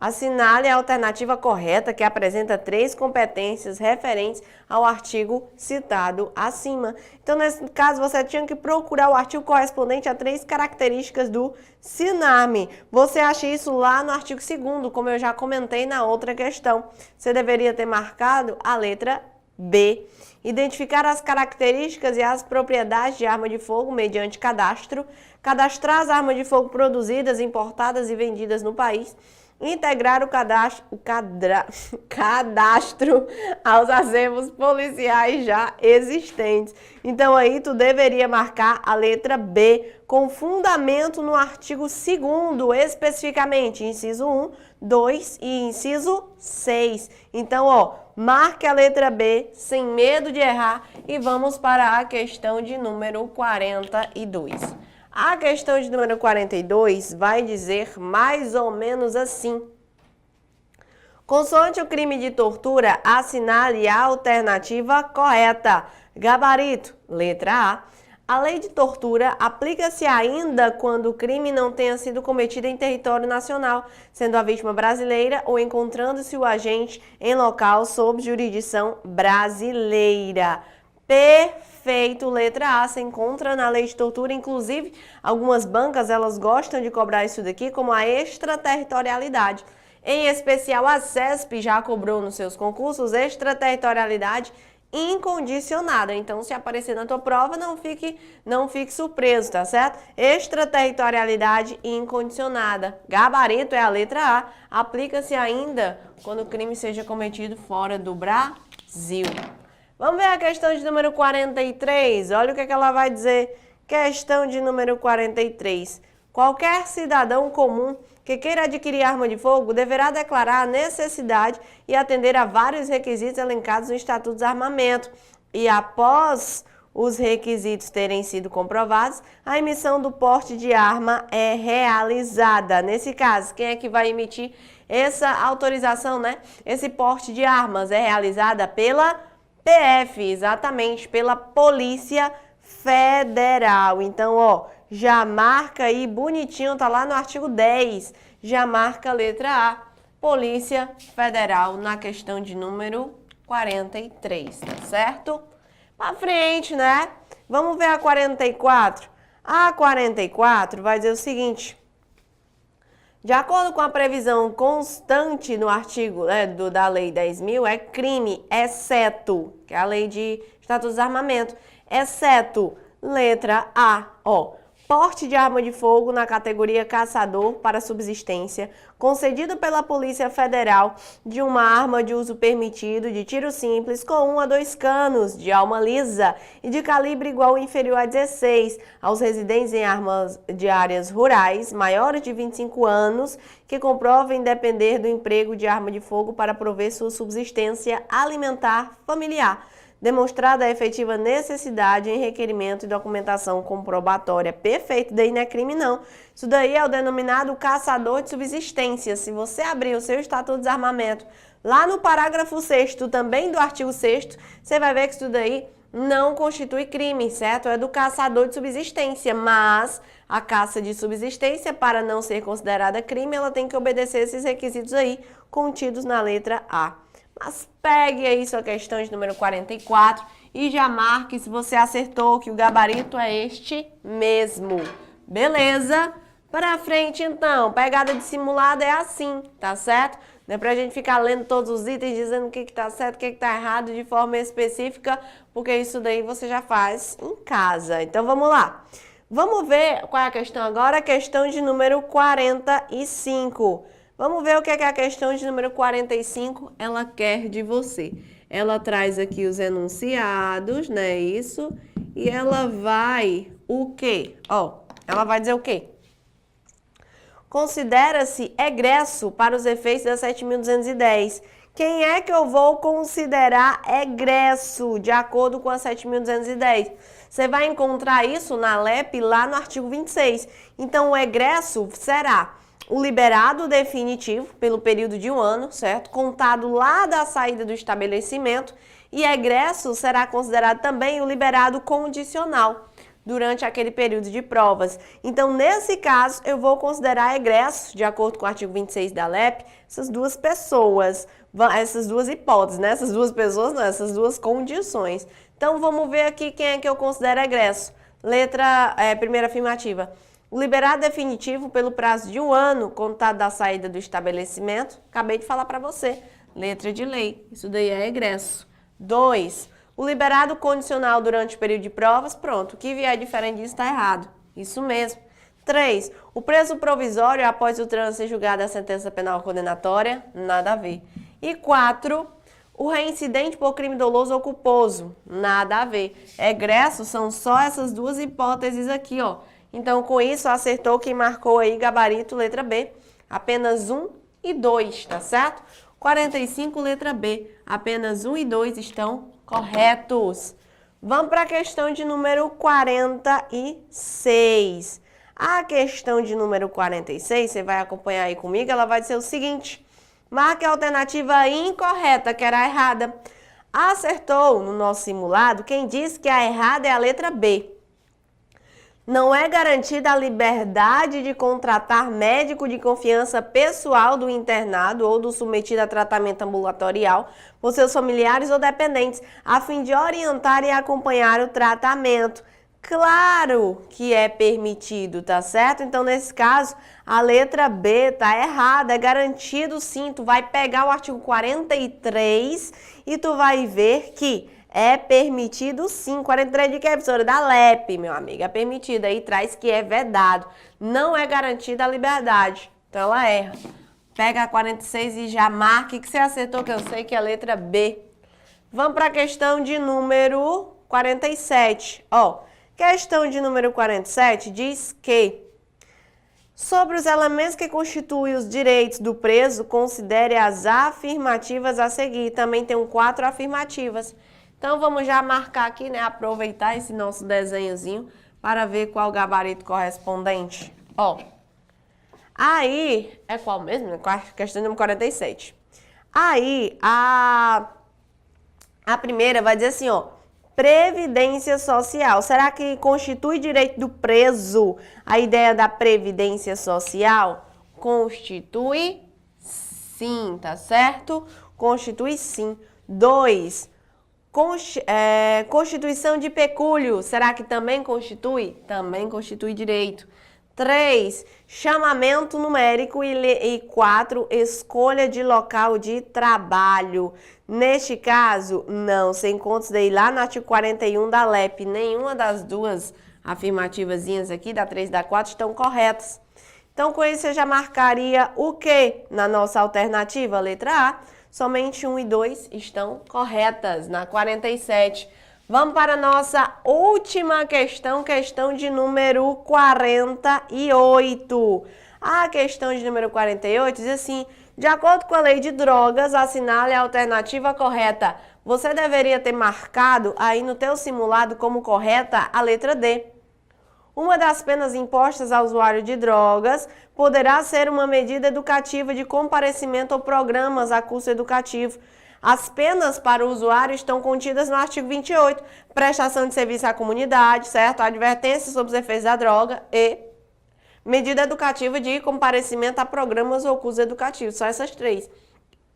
Assinale a alternativa correta que apresenta 3 competências referentes ao artigo citado acima. Então, nesse caso, você tinha que procurar o artigo correspondente a 3 características do CINAME. Você acha isso lá no artigo 2º, como eu já comentei na outra questão. Você deveria ter marcado a letra B. Identificar as características e as propriedades de arma de fogo mediante cadastro. Cadastrar as armas de fogo produzidas, importadas e vendidas no país. Integrar o cadastro aos acervos policiais já existentes. Então aí tu deveria marcar a letra B com fundamento no artigo 2º, especificamente inciso 1, 2 e inciso 6. Então, ó, marque a letra B sem medo de errar e vamos para a questão de número 42. A questão de número 42 vai dizer mais ou menos assim. Consoante o crime de tortura, assinale a alternativa correta. Gabarito, letra A. A lei de tortura aplica-se ainda quando o crime não tenha sido cometido em território nacional, sendo a vítima brasileira ou encontrando-se o agente em local sob jurisdição brasileira. Perfeito, letra A, se encontra na lei de tortura, inclusive algumas bancas elas gostam de cobrar isso daqui como a extraterritorialidade. Em especial a CESP já cobrou nos seus concursos extraterritorialidade incondicionada. Então, se aparecer na tua prova, não fique surpreso, tá certo? Extraterritorialidade incondicionada. Gabarito é a letra A, aplica-se ainda quando o crime seja cometido fora do Brasil. Vamos ver a questão de número 43. Olha o que ela vai dizer. Questão de número 43. Qualquer cidadão comum que queira adquirir arma de fogo deverá declarar a necessidade e atender a vários requisitos elencados no Estatuto do Armamento. E após os requisitos terem sido comprovados, a emissão do porte de arma é realizada. Nesse caso, quem é que vai emitir essa autorização, né? Esse porte de armas é realizada pela PF, exatamente, pela Polícia Federal. Então, ó, já marca aí bonitinho, tá lá no artigo 10, já marca a letra A, Polícia Federal, na questão de número 43, tá certo? Pra frente, né? Vamos ver a 44. A 44 vai dizer o seguinte: de acordo com a previsão constante no artigo da Lei 10.000, é crime, exceto, que é a Lei de Estatutos de Armamento, exceto, letra A, ó, porte de arma de fogo na categoria caçador para subsistência, concedido pela Polícia Federal de uma arma de uso permitido de tiro simples com 1 a 2 canos de alma lisa e de calibre igual ou inferior a 16 aos residentes em armas de áreas rurais maiores de 25 anos que comprovem depender do emprego de arma de fogo para prover sua subsistência alimentar familiar, demonstrada a efetiva necessidade em requerimento e documentação comprobatória. Perfeito, daí não é crime não. Isso daí é o denominado caçador de subsistência. Se você abrir o seu Estatuto de Desarmamento, lá no parágrafo 6º, também do artigo 6º, você vai ver que isso daí não constitui crime, certo? É do caçador de subsistência, mas a caça de subsistência, para não ser considerada crime, ela tem que obedecer esses requisitos aí, contidos na letra A. Mas pegue aí sua questão de número 44 e já marque se você acertou que o gabarito é este mesmo. Beleza? Para frente então, pegada de simulado é assim, tá certo? Não é pra gente ficar lendo todos os itens, dizendo o que tá certo, o que tá errado de forma específica, porque isso daí você já faz em casa. Então vamos lá. Vamos ver qual é a questão agora, a questão de número 45. Vamos ver o que é a questão de número 45 ela quer de você. Ela traz aqui os enunciados, né? Isso. E ela vai o quê? Ó, ela vai dizer o quê? Considera-se egresso para os efeitos da 7.210. Quem é que eu vou considerar egresso de acordo com a 7.210? Você vai encontrar isso na LEP lá no artigo 26. Então, o egresso será o liberado definitivo pelo período de 1 ano, certo? Contado lá da saída do estabelecimento. E egresso será considerado também o liberado condicional. durante aquele período de provas. Então, nesse caso, eu vou considerar egresso, de acordo com o artigo 26 da LEP, essas duas pessoas, essas duas hipóteses, né? Essas duas pessoas, não, essas duas condições. Então, vamos ver aqui quem é que eu considero egresso. Primeira afirmativa. O liberado definitivo pelo prazo de 1 ano, contado da saída do estabelecimento, acabei de falar para você, letra de lei, isso daí é egresso. 2. O liberado condicional durante o período de provas, pronto, o que vier diferente disso está errado, isso mesmo. 3. O preso provisório após o trânsito ser julgado a sentença penal condenatória, nada a ver. E 4. O reincidente por crime doloso ou culposo, nada a ver. Egresso são só essas duas hipóteses aqui, ó. Então, com isso, acertou quem marcou aí gabarito, letra B. Apenas 1 e 2, tá certo? 45, letra B. Apenas 1 e 2 estão corretos. Vamos para a questão de número 46. A questão de número 46, você vai acompanhar aí comigo, ela vai dizer o seguinte. Marque a alternativa incorreta, que era a errada. Acertou no nosso simulado quem disse que a errada é a letra B. Não é garantida a liberdade de contratar médico de confiança pessoal do internado ou do submetido a tratamento ambulatorial por seus familiares ou dependentes, a fim de orientar e acompanhar o tratamento. Claro que é permitido, tá certo? Então, nesse caso, a letra B tá errada, é garantido sim. Tu vai pegar o artigo 43 e tu vai ver que é permitido sim. 43 de que, professora? Da LEP, meu amigo. É permitido. Aí traz que é vedado. Não é garantida a liberdade. Então ela erra. Pega a 46 e já marque que você acertou, que eu sei que é a letra B. Vamos para a questão de número 47. Ó, questão de número 47 diz que sobre os elementos que constituem os direitos do preso, considere as afirmativas a seguir. Também tem 4 afirmativas. Então, vamos já marcar aqui, né? Aproveitar esse nosso desenhozinho para ver qual o gabarito correspondente. Ó, aí, é qual mesmo? Questão número 47. Aí, a primeira vai dizer assim, ó, previdência social. Será que constitui direito do preso a ideia da previdência social? Constitui sim, tá certo? Constitui sim. 2. Constituição de pecúlio, será que também constitui? Também constitui direito. 3. Chamamento numérico e 4. Escolha de local de trabalho. Neste caso, não, você encontra isso daí lá no artigo 41 da LEP. Nenhuma das duas afirmativazinhas aqui, da 3 e da 4, estão corretas. Então, com isso, você já marcaria o que na nossa alternativa? Letra A. Somente 1 e 2 estão corretas na 47. Vamos para a nossa última questão, questão de número 48. A questão de número 48 diz assim, de acordo com a lei de drogas, assinale a alternativa correta. Você deveria ter marcado aí no teu simulado como correta a letra D. Uma das penas impostas ao usuário de drogas poderá ser uma medida educativa de comparecimento ou programas a curso educativo. As penas para o usuário estão contidas no artigo 28, prestação de serviço à comunidade, certo? Advertência sobre os efeitos da droga e medida educativa de comparecimento a programas ou cursos educativos. Só essas 3.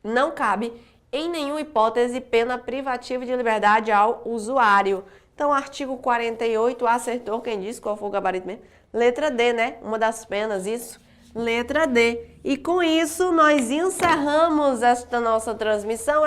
Não cabe, em nenhuma hipótese, pena privativa de liberdade ao usuário. Então, artigo 48, acertou quem disse, qual foi o gabarito mesmo? Letra D, né? Uma das penas, isso. Letra D. E com isso, nós encerramos esta nossa transmissão.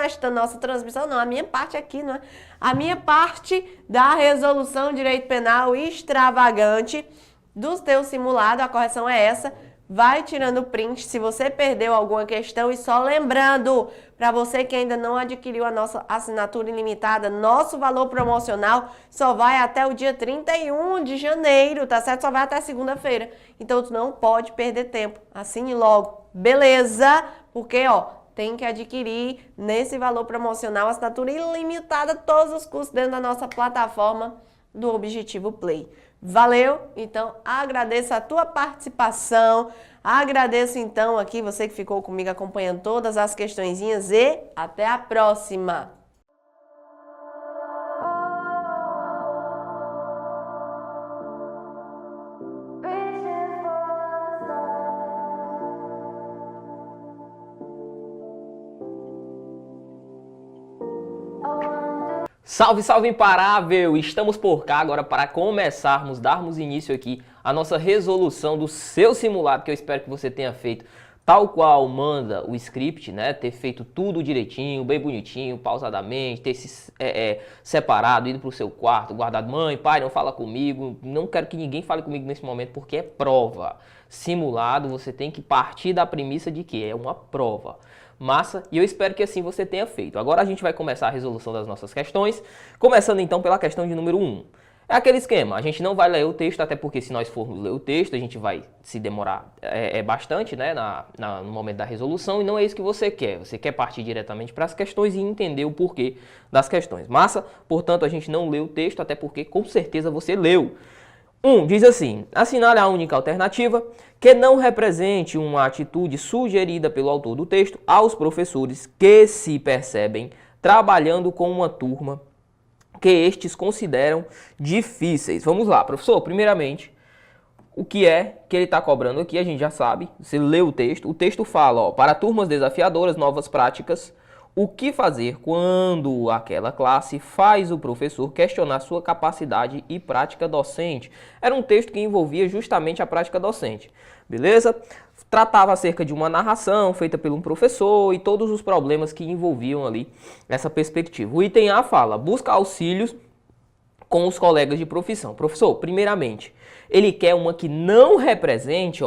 Não, a minha parte aqui, não é? A minha parte da resolução de direito penal extravagante do teu simulado, a correção é essa. Vai tirando print se você perdeu alguma questão e só lembrando, para você que ainda não adquiriu a nossa assinatura ilimitada, nosso valor promocional só vai até o dia 31 de janeiro, tá certo? Só vai até segunda-feira. Então, tu não pode perder tempo. Assine logo, beleza? Porque, ó, tem que adquirir nesse valor promocional assinatura ilimitada todos os cursos dentro da nossa plataforma do Objetivo Play. Valeu? Então, agradeço a tua participação, agradeço então aqui você que ficou comigo acompanhando todas as questõezinhas e até a próxima! Salve, salve imparável! Estamos por cá agora para darmos início aqui à nossa resolução do seu simulado, que eu espero que você tenha feito tal qual manda o script, né? Ter feito tudo direitinho, bem bonitinho, pausadamente, ter se separado, ido para o seu quarto, guardado, mãe, pai, não fala comigo, não quero que ninguém fale comigo nesse momento porque é prova. Simulado, você tem que partir da premissa de que é uma prova. Massa, e eu espero que assim você tenha feito. Agora a gente vai começar a resolução das nossas questões, começando então pela questão de número 1. É aquele esquema, a gente não vai ler o texto, até porque se nós formos ler o texto, a gente vai se demorar bastante, né, no momento da resolução, e não é isso que você quer. Você quer partir diretamente para as questões e entender o porquê das questões. Massa, portanto, a gente não lê o texto, até porque com certeza você leu. 1. Diz assim, assinale a única alternativa que não represente uma atitude sugerida pelo autor do texto aos professores que se percebem trabalhando com uma turma que estes consideram difíceis. Vamos lá, professor, primeiramente, o que é que ele está cobrando aqui, a gente já sabe, você lê o texto fala, ó, para turmas desafiadoras, novas práticas, o que fazer quando aquela classe faz o professor questionar sua capacidade e prática docente? Era um texto que envolvia justamente a prática docente, beleza? Tratava acerca de uma narração feita por um professor e todos os problemas que envolviam ali essa perspectiva. O item A fala, busca auxílios com os colegas de profissão. Professor, primeiramente, ele quer uma que não represente,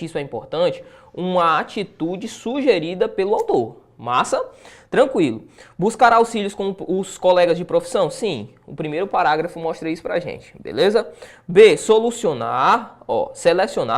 isso é importante, uma atitude sugerida pelo autor. Massa? Tranquilo. Buscar auxílios com os colegas de profissão? Sim. O primeiro parágrafo mostra isso pra gente, beleza? B. Selecionar,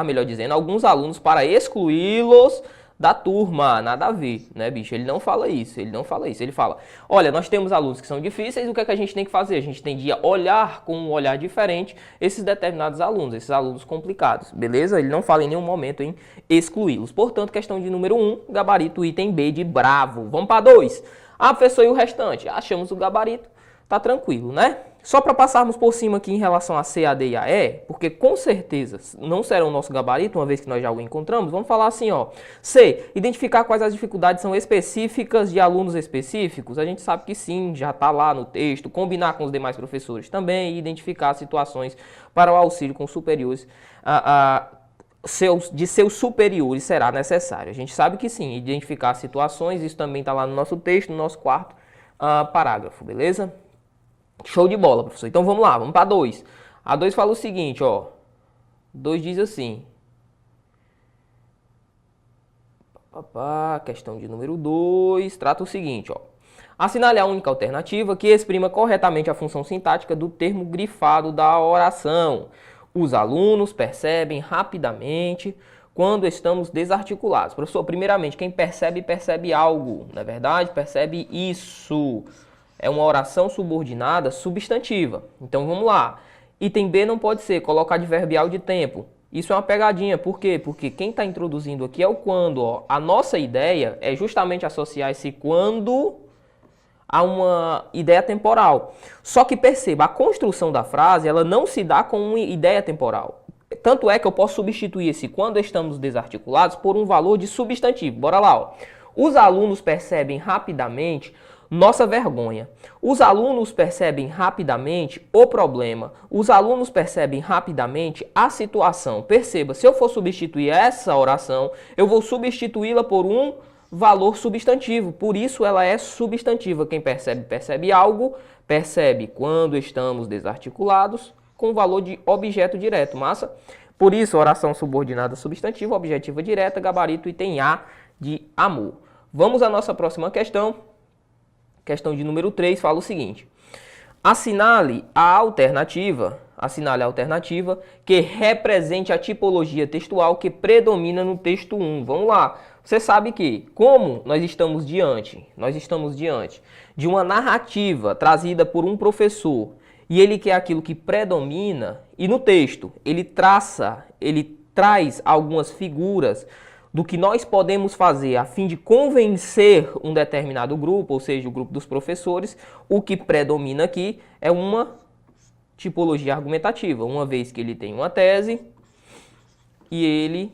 melhor dizendo, alguns alunos para excluí-los da turma. Nada a ver, né, bicho? Ele não fala isso. Ele fala, olha, nós temos alunos que são difíceis, o que é que a gente tem que fazer? A gente tem de olhar com um olhar diferente esses determinados alunos, esses alunos complicados, beleza? Ele não fala em nenhum momento em excluí-los. Portanto, questão de número 1, gabarito item B de bravo. Vamos para 2. Ah, professor, e o restante? Achamos o gabarito, tá tranquilo, né? Só para passarmos por cima aqui em relação a C, A, D e A, E, porque com certeza não será o nosso gabarito, uma vez que nós já o encontramos, vamos falar assim, ó. C, identificar quais as dificuldades são específicas de alunos específicos. A gente sabe que sim, já está lá no texto. Combinar com os demais professores também e identificar situações para o auxílio com superiores de seus superiores será necessário. A gente sabe que sim, identificar situações, isso também está lá no nosso texto, no nosso quarto parágrafo, beleza? Show de bola, professor. Então vamos lá, vamos para 2. A 2 fala o seguinte, ó. 2 diz assim. Questão de número 2 trata o seguinte, ó. Assinale a única alternativa que exprima corretamente a função sintática do termo grifado da oração. Os alunos percebem rapidamente quando estamos desarticulados. Professor, primeiramente, quem percebe, percebe algo. Não é verdade? Percebe isso. É uma oração subordinada substantiva. Então vamos lá. Item B não pode ser colocar adverbial de tempo. Isso é uma pegadinha. Por quê? Porque quem está introduzindo aqui é o quando. Ó. A nossa ideia é justamente associar esse quando a uma ideia temporal. Só que perceba, a construção da frase ela não se dá com uma ideia temporal. Tanto é que eu posso substituir esse quando estamos desarticulados por um valor de substantivo. Bora lá. Ó. Os alunos percebem rapidamente nossa vergonha. Os alunos percebem rapidamente o problema. Os alunos percebem rapidamente a situação. Perceba, se eu for substituir essa oração, eu vou substituí-la por um valor substantivo. Por isso ela é substantiva. Quem percebe, percebe algo. Percebe quando estamos desarticulados com valor de objeto direto. Massa? Por isso, oração subordinada substantiva, objetiva direta, gabarito item A de amor. Vamos à nossa próxima questão. Questão de número 3 fala o seguinte. Assinale a alternativa que represente a tipologia textual que predomina no texto 1. Vamos lá. Você sabe que, como nós estamos diante de uma narrativa trazida por um professor e ele quer aquilo que predomina, e no texto ele traz algumas figuras do que nós podemos fazer a fim de convencer um determinado grupo, ou seja, o grupo dos professores, o que predomina aqui é uma tipologia argumentativa, uma vez que ele tem uma tese e ele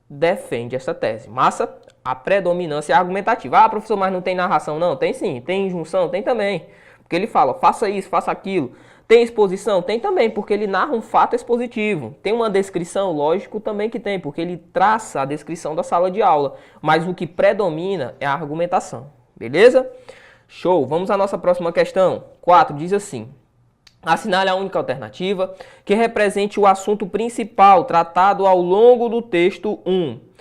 defende essa tese. Massa? A predominância argumentativa. Ah, professor, mas não tem narração? Não, tem sim. Tem injunção? Tem também. Porque ele fala, faça isso, faça aquilo. Tem exposição? Tem também, porque ele narra um fato expositivo. Tem uma descrição? Lógico também que tem, porque ele traça a descrição da sala de aula. Mas o que predomina é a argumentação. Beleza? Show! Vamos à nossa próxima questão. 4 diz assim: assinale a única alternativa que represente o assunto principal tratado ao longo do texto 1.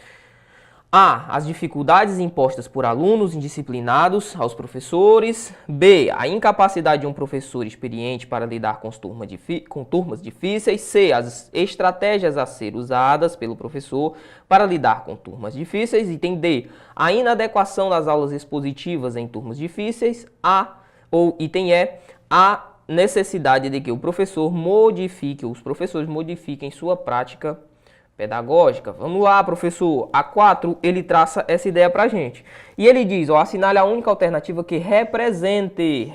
A. As dificuldades impostas por alunos indisciplinados aos professores. B. A incapacidade de um professor experiente para lidar com turmas difíceis. C. As estratégias a ser usadas pelo professor para lidar com turmas difíceis. Item D. A inadequação das aulas expositivas em turmas difíceis. Item E. A necessidade de que os professores modifiquem sua prática pedagógica. Vamos lá, professor. A 4, ele traça essa ideia pra gente. E ele diz, ó, assinale a única alternativa que represente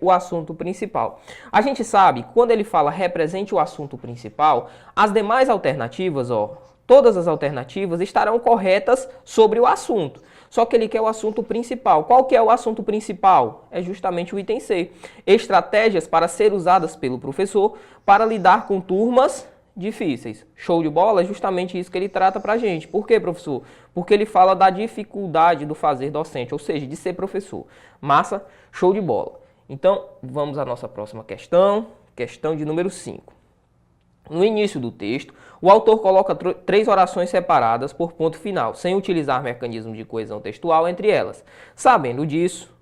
o assunto principal. A gente sabe, quando ele fala represente o assunto principal, as demais alternativas, ó, todas as alternativas estarão corretas sobre o assunto. Só que ele quer o assunto principal. Qual que é o assunto principal? É justamente o item C. Estratégias para ser usadas pelo professor para lidar com turmas difíceis. Show de bola? É justamente isso que ele trata pra gente. Por quê, professor? Porque ele fala da dificuldade do fazer docente, ou seja, de ser professor. Massa? Show de bola. Então, vamos à nossa próxima questão. Questão de número 5. No início do texto, o autor coloca 3 orações separadas por ponto final, sem utilizar mecanismos de coesão textual entre elas. Sabendo disso,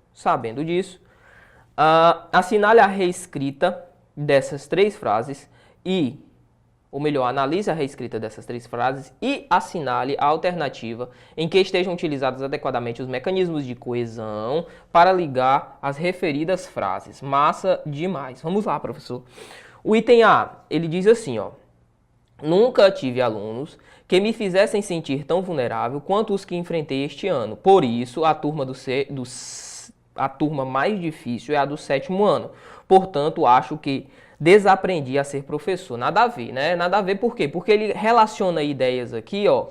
assinale a reescrita dessas 3 frases analise a reescrita dessas 3 frases e assinale a alternativa em que estejam utilizados adequadamente os mecanismos de coesão para ligar as referidas frases. Massa demais. Vamos lá, professor. O item A, ele diz assim, ó: nunca tive alunos que me fizessem sentir tão vulnerável quanto os que enfrentei este ano. Por isso, a turma mais difícil é a do 7º ano. Portanto, acho que desaprendi a ser professor. Nada a ver, né? Nada a ver por quê? Porque ele relaciona ideias aqui, ó,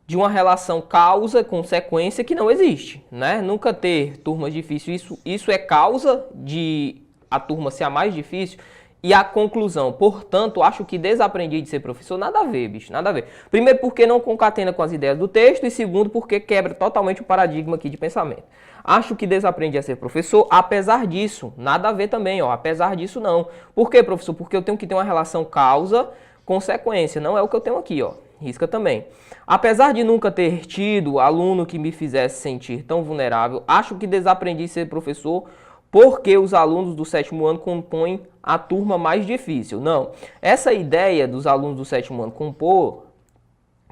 de uma relação causa-consequência que não existe, né? Nunca ter turmas difíceis, isso é causa de a turma ser a mais difícil e a conclusão. Portanto, acho que desaprendi de ser professor. Nada a ver, bicho, nada a ver. Primeiro, porque não concatena com as ideias do texto e segundo, porque quebra totalmente o paradigma aqui de pensamento. Acho que desaprendi a ser professor, apesar disso. Nada a ver também, ó. Apesar disso, não. Por quê, professor? Porque eu tenho que ter uma relação causa-consequência. Não é o que eu tenho aqui, ó. Risca também. Apesar de nunca ter tido aluno que me fizesse sentir tão vulnerável, acho que desaprendi a ser professor porque os alunos do 7º ano compõem a turma mais difícil. Não. Essa ideia dos alunos do 7º ano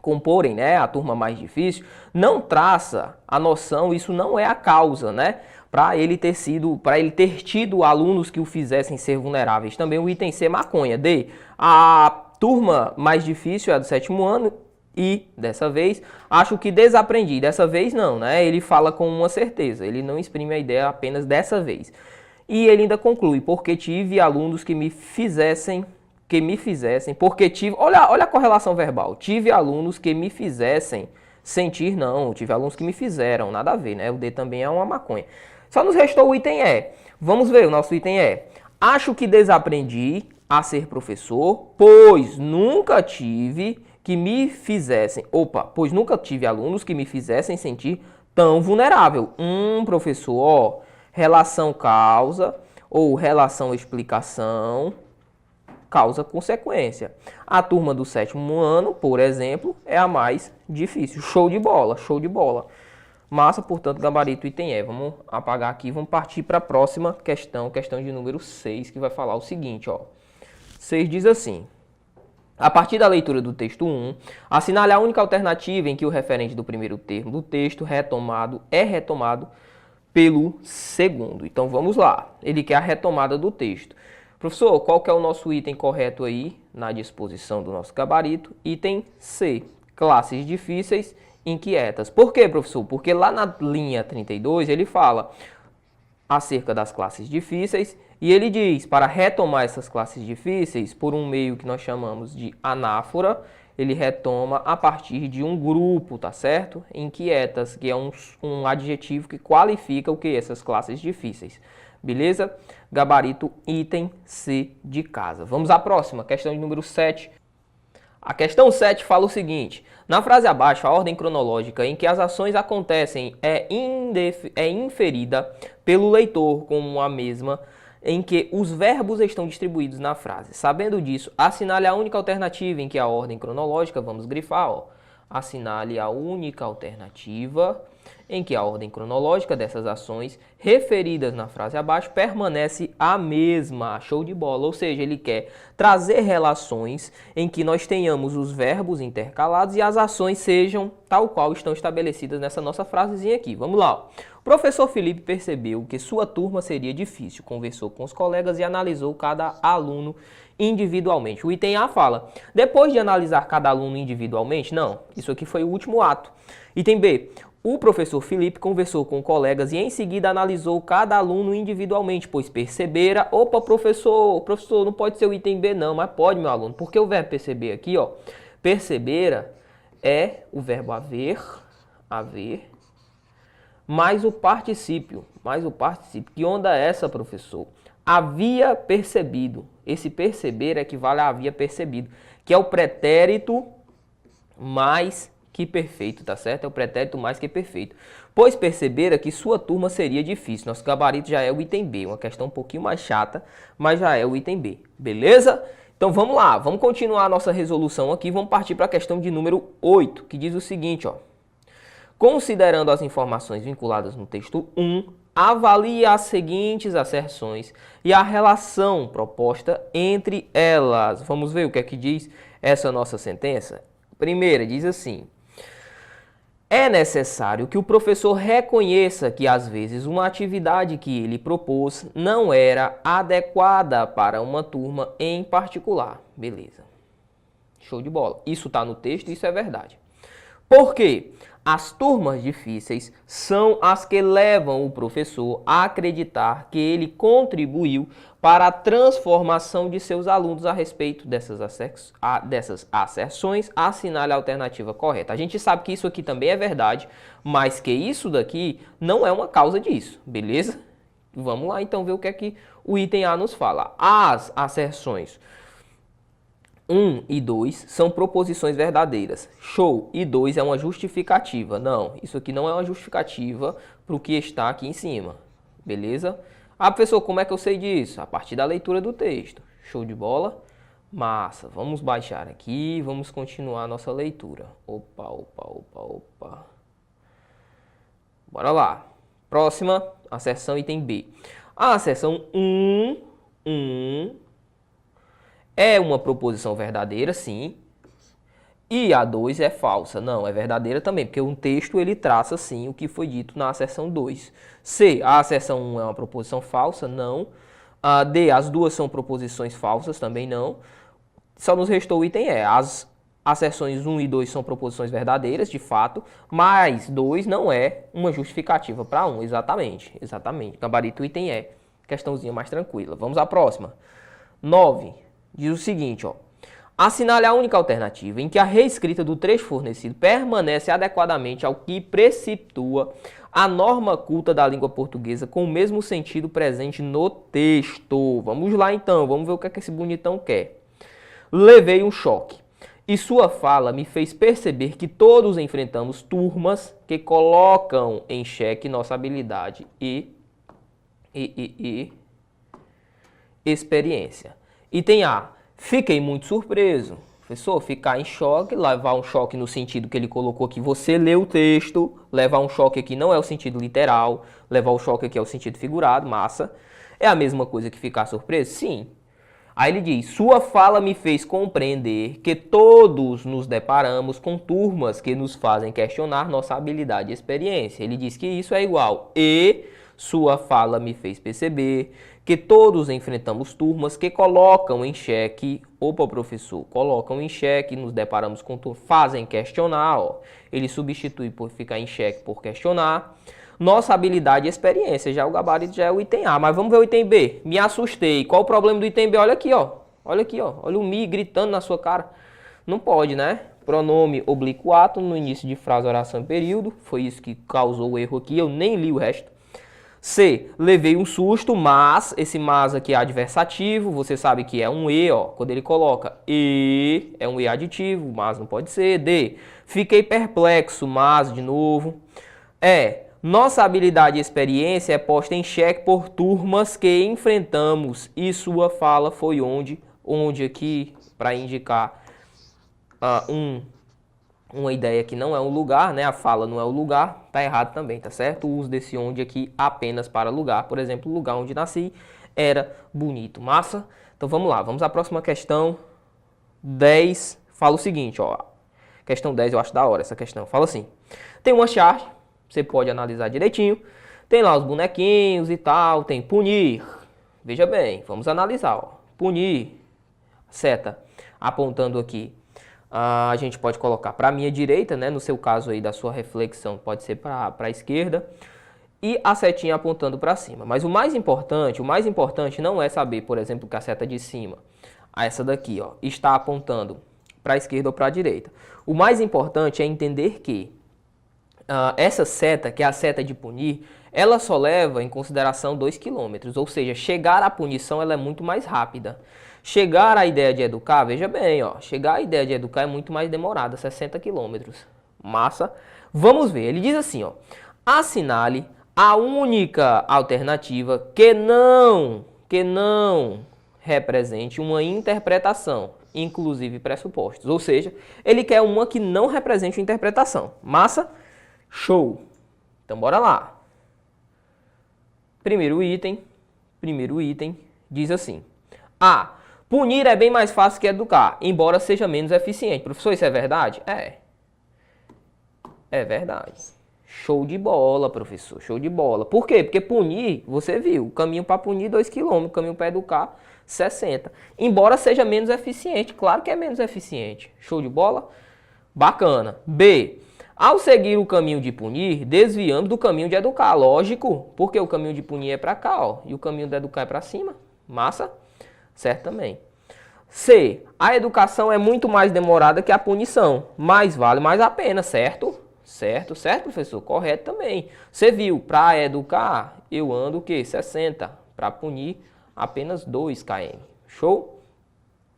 comporem, né, a turma mais difícil, não traça a noção, isso não é a causa, né, para ele ter tido alunos que o fizessem ser vulneráveis. Também o item C, maconha. D, a turma mais difícil é a do 7º ano e, dessa vez, acho que desaprendi. Dessa vez não, né, ele fala com uma certeza, ele não exprime a ideia apenas dessa vez. E ele ainda conclui, porque tive alunos que me fizessem, porque tive, olha a correlação verbal, tive alunos que me fizessem sentir, não, tive alunos que me fizeram, nada a ver, né, o D também é uma maconha. Só nos restou o item E, vamos ver o nosso item E. Acho que desaprendi a ser professor, pois nunca tive alunos que me fizessem sentir tão vulnerável. Professor, ó, relação causa ou relação explicação, causa-consequência. A turma do 7º ano, por exemplo, é a mais difícil. Show de bola, show de bola. Massa, portanto, gabarito item E. Vamos apagar aqui, vamos partir para a próxima questão, questão de número 6, que vai falar o seguinte, ó. 6 diz assim: a partir da leitura do texto 1, assinale a única alternativa em que o referente do primeiro termo do texto é retomado pelo segundo. Então vamos lá, ele quer a retomada do texto. Professor, qual que é o nosso item correto aí na disposição do nosso gabarito? Item C, classes difíceis inquietas. Por quê, professor? Porque lá na linha 32 ele fala acerca das classes difíceis e ele diz, para retomar essas classes difíceis, por um meio que nós chamamos de anáfora, ele retoma a partir de um grupo, tá certo? Inquietas, que é um adjetivo que qualifica o que? Essas classes difíceis. Beleza? Gabarito item C de casa. Vamos à próxima, questão de número 7. A questão 7 fala o seguinte: na frase abaixo, a ordem cronológica em que as ações acontecem é inferida pelo leitor como a mesma em que os verbos estão distribuídos na frase. Sabendo disso, assinale a única alternativa em que a ordem cronológica, vamos grifar, ó, assinale a única alternativa em que a ordem cronológica dessas ações referidas na frase abaixo permanece a mesma. Show de bola. Ou seja, ele quer trazer relações em que nós tenhamos os verbos intercalados e as ações sejam tal qual estão estabelecidas nessa nossa frasezinha aqui. Vamos lá. Ó. O professor Felipe percebeu que sua turma seria difícil, conversou com os colegas e analisou cada aluno individualmente. O item A fala, depois de analisar cada aluno individualmente, não, isso aqui foi o último ato. Item B, o professor Felipe conversou com colegas e em seguida analisou cada aluno individualmente, pois percebera, opa, professor, não pode ser o item B não, mas pode, meu aluno, porque o verbo perceber aqui, ó, percebera é o verbo haver, mais o particípio, que onda é essa, professor? Havia percebido, esse perceber equivale a havia percebido, que é o pretérito mais que perfeito, tá certo? É o pretérito mais que perfeito. Pois percebera que sua turma seria difícil. Nosso gabarito já é o item B, uma questão um pouquinho mais chata, mas já é o item B, beleza? Então vamos lá, vamos continuar a nossa resolução aqui, vamos partir para a questão de número 8, que diz o seguinte, ó. Considerando as informações vinculadas no texto 1, avalie as seguintes asserções e a relação proposta entre elas. Vamos ver o que é que diz essa nossa sentença? Primeira, diz assim: é necessário que o professor reconheça que, às vezes, uma atividade que ele propôs não era adequada para uma turma em particular. Beleza. Show de bola. Isso está no texto, isso é verdade. Por quê? As turmas difíceis são as que levam o professor a acreditar que ele contribuiu para a transformação de seus alunos a respeito dessas asserções. Assinale a alternativa correta. A gente sabe que isso aqui também é verdade, mas que isso daqui não é uma causa disso, beleza? Vamos lá então ver o que é que o item A nos fala. As asserções 1 e 2 são proposições verdadeiras. Show. E 2 é uma justificativa. Não, isso aqui não é uma justificativa para o que está aqui em cima. Beleza? Ah, professor, como é que eu sei disso? A partir da leitura do texto. Show de bola? Massa. Vamos baixar aqui, vamos continuar a nossa leitura. Opa. Bora lá. Próxima, asserção item B. A asserção 1 é uma proposição verdadeira, sim. E a 2 é falsa. Não, é verdadeira também, porque um texto ele traça, sim, o que foi dito na asserção 2. C, a asserção 1 é uma proposição falsa? Não. A D, as duas são proposições falsas? Também não. Só nos restou o item E. As asserções 1 e 2 são proposições verdadeiras, de fato, mas 2 não é uma justificativa para 1. Exatamente. Gabarito item E. Questãozinha mais tranquila. Vamos à próxima. 9. Diz o seguinte, ó. Assinale a única alternativa em que a reescrita do trecho fornecido permanece adequadamente ao que preceptua a norma culta da língua portuguesa com o mesmo sentido presente no texto. Vamos lá então, vamos ver o que é que esse bonitão quer. Levei um choque e sua fala me fez perceber que todos enfrentamos turmas que colocam em xeque nossa habilidade e experiência. Item A. Fiquei muito surpreso. Professor, ficar em choque, levar um choque no sentido que ele colocou aqui, você lê o texto, levar um choque aqui não é o sentido literal, levar o choque aqui é o sentido figurado, massa. É a mesma coisa que ficar surpreso? Sim. Aí ele diz, sua fala me fez compreender que todos nos deparamos com turmas que nos fazem questionar nossa habilidade e experiência. Ele diz que isso é igual e sua fala me fez perceber que todos enfrentamos turmas que colocam em xeque, opa professor, colocam em xeque, nos deparamos com turmas, fazem questionar, ó. Ele substitui por ficar em xeque por questionar, nossa habilidade e experiência, já o gabarito já é o item A, mas vamos ver o item B, me assustei, qual o problema do item B? Olha aqui, ó, olha o me gritando na sua cara, não pode, né? Pronome oblíquo ato no início de frase, oração e período, foi isso que causou o erro aqui, eu nem li o resto. C, levei um susto, mas, esse mas aqui é adversativo, você sabe que é um E, ó, quando ele coloca E, é um E aditivo, mas não pode ser. D, fiquei perplexo, mas, de novo. E, nossa habilidade e experiência é posta em xeque por turmas que enfrentamos e sua fala foi onde aqui, para indicar uma ideia que não é um lugar, né? A fala não é o lugar, tá errado também, tá certo? O uso desse onde aqui apenas para lugar. Por exemplo, o lugar onde nasci era bonito. Massa? Então vamos lá, vamos à próxima questão. 10, fala o seguinte, ó. Questão 10 eu acho da hora essa questão. Fala assim, tem uma chart, você pode analisar direitinho. Tem lá os bonequinhos e tal, tem punir. Veja bem, vamos analisar, ó. Punir, seta apontando aqui. A gente pode colocar para a minha direita, né? No seu caso aí da sua reflexão pode ser para a esquerda. E a setinha apontando para cima. Mas o mais importante não é saber, por exemplo, que a seta de cima, essa daqui, ó, está apontando para a esquerda ou para a direita. O mais importante é entender que essa seta, que é a seta de punir, ela só leva em consideração 2 km. Ou seja, chegar à punição ela é muito mais rápida. Chegar à ideia de educar, veja bem, ó, chegar à ideia de educar é muito mais demorada, 60 km. Massa? Vamos ver, ele diz assim, ó, assinale a única alternativa que não represente uma interpretação, inclusive pressupostos. Ou seja, ele quer uma que não represente uma interpretação. Massa? Show! Então bora lá. Primeiro item diz assim, A. Punir é bem mais fácil que educar, embora seja menos eficiente. Professor, isso é verdade? É verdade. Show de bola, professor, show de bola. Por quê? Porque punir, você viu, o caminho para punir 2 km, o caminho para educar 60. Embora seja menos eficiente, claro que é menos eficiente. Show de bola? Bacana. B. Ao seguir o caminho de punir, desviamos do caminho de educar. Lógico, porque o caminho de punir é para cá, ó, e o caminho de educar é para cima. Massa? Certo também. C. A educação é muito mais demorada que a punição, mas vale mais a pena, certo? Certo, professor? Correto também. Você viu, para educar, eu ando o quê? 60. Para punir, apenas 2 km. Show?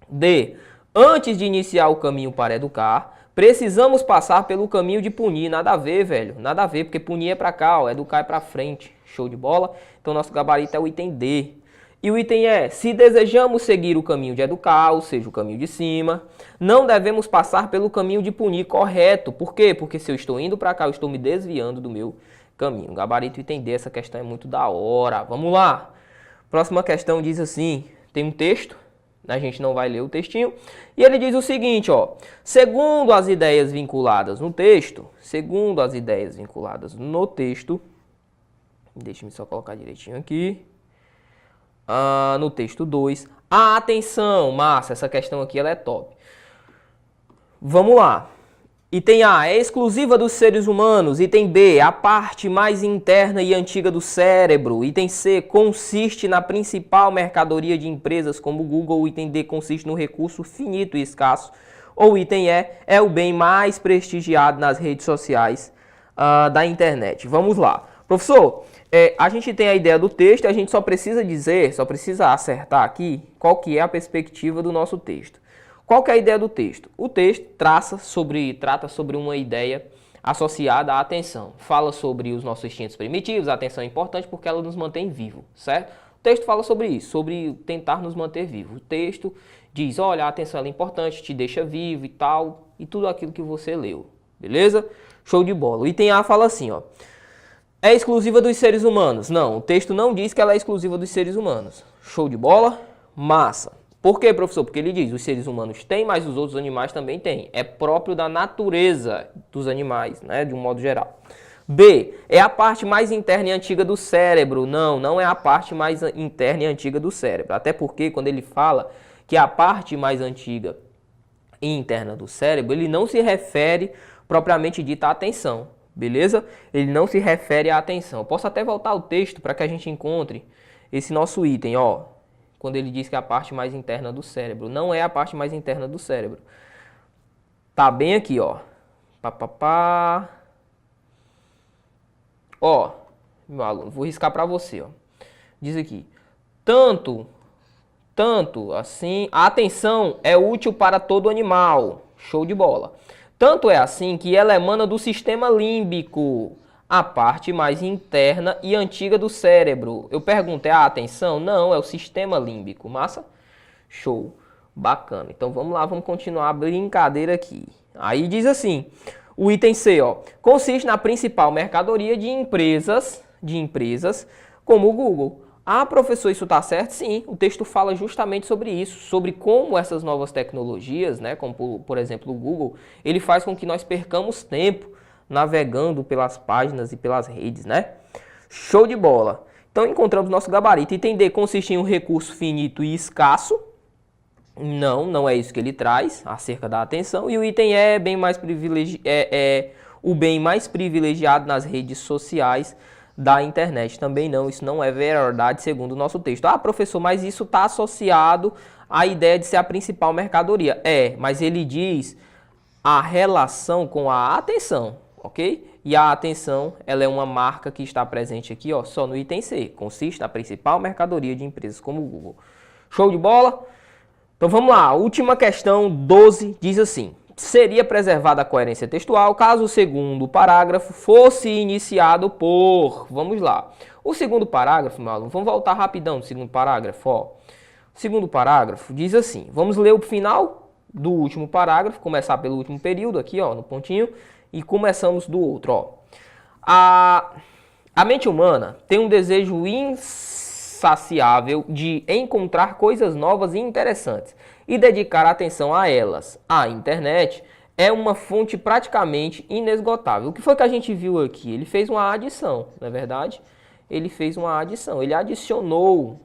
D. Antes de iniciar o caminho para educar, precisamos passar pelo caminho de punir. Nada a ver, velho. Nada a ver, porque punir é para cá, ó, educar é para frente. Show de bola? Então, nosso gabarito é o item D. E o item é, se desejamos seguir o caminho de educar, ou seja, o caminho de cima, não devemos passar pelo caminho de punir, correto. Por quê? Porque se eu estou indo para cá, eu estou me desviando do meu caminho. Gabarito item D, essa questão é muito da hora. Vamos lá. Próxima questão diz assim, tem um texto, a gente não vai ler o textinho, e ele diz o seguinte, ó, segundo as ideias vinculadas no texto, deixa eu só colocar direitinho aqui, no texto 2, atenção, massa, essa questão aqui ela é top. Vamos lá. Item A, é exclusiva dos seres humanos. Item B, a parte mais interna e antiga do cérebro. Item C, consiste na principal mercadoria de empresas como o Google. Item D, consiste no recurso finito e escasso. Ou item E, é o bem mais prestigiado nas redes sociais da internet. Vamos lá. Professor, a gente tem a ideia do texto, a gente só precisa acertar aqui qual que é a perspectiva do nosso texto. Qual que é a ideia do texto? O texto trata sobre uma ideia associada à atenção. Fala sobre os nossos instintos primitivos, a atenção é importante porque ela nos mantém vivo, certo? O texto fala sobre isso, sobre tentar nos manter vivo. O texto diz, olha, a atenção é importante, te deixa vivo e tal, e tudo aquilo que você leu, beleza? Show de bola. O item A fala assim, ó. É exclusiva dos seres humanos? Não, o texto não diz que ela é exclusiva dos seres humanos. Show de bola? Massa. Por quê, professor? Porque ele diz, os seres humanos têm, mas os outros animais também têm. É próprio da natureza dos animais, né, de um modo geral. B, é a parte mais interna e antiga do cérebro. Não, não é a parte mais interna e antiga do cérebro. Até porque quando ele fala que é a parte mais antiga e interna do cérebro, ele não se refere propriamente dita à atenção. Beleza? Ele não se refere à atenção. Eu posso até voltar ao texto para que a gente encontre esse nosso item, ó. Quando ele diz que é a parte mais interna do cérebro. Não é a parte mais interna do cérebro. Tá bem aqui, ó. Ó. meu aluno, vou riscar para você, ó. Diz aqui, tanto assim, a atenção é útil para todo animal. Show de bola. Tanto é assim que ela emana do sistema límbico, a parte mais interna e antiga do cérebro. Eu pergunto, é a atenção? Não, é o sistema límbico. Massa? Show. Bacana. Então vamos lá, vamos continuar a brincadeira aqui. Aí diz assim, o item C, ó, consiste na principal mercadoria de empresas como o Google. Ah, professor, isso está certo? Sim, o texto fala justamente sobre isso, sobre como essas novas tecnologias, né, como por exemplo o Google, ele faz com que nós percamos tempo navegando pelas páginas e pelas redes, né? Show de bola! Então encontramos nosso gabarito. Item D consiste em um recurso finito e escasso. Não é isso que ele traz acerca da atenção. E o item E é o bem mais privilegiado nas redes sociais da internet. Também não, isso não é verdade segundo o nosso texto. Ah, professor, mas isso está associado à ideia de ser a principal mercadoria. É, mas ele diz a relação com a atenção, ok? E a atenção, ela é uma marca que está presente aqui, ó, só no item C. Consiste na principal mercadoria de empresas como o Google. Show de bola? Então vamos lá, última questão 12 diz assim: seria preservada a coerência textual caso o segundo parágrafo fosse iniciado por... Vamos lá. O segundo parágrafo, meu aluno, vamos voltar rapidão no segundo parágrafo, ó. O segundo parágrafo diz assim, vamos ler o final do último parágrafo, começar pelo último período aqui, ó, no pontinho, e começamos do outro, ó. A mente humana tem um desejo insaciável de encontrar coisas novas e interessantes e dedicar atenção a elas. A internet é uma fonte praticamente inesgotável. O que foi que a gente viu aqui? Ele fez uma adição, não é verdade? Ele fez uma adição, ele adicionou,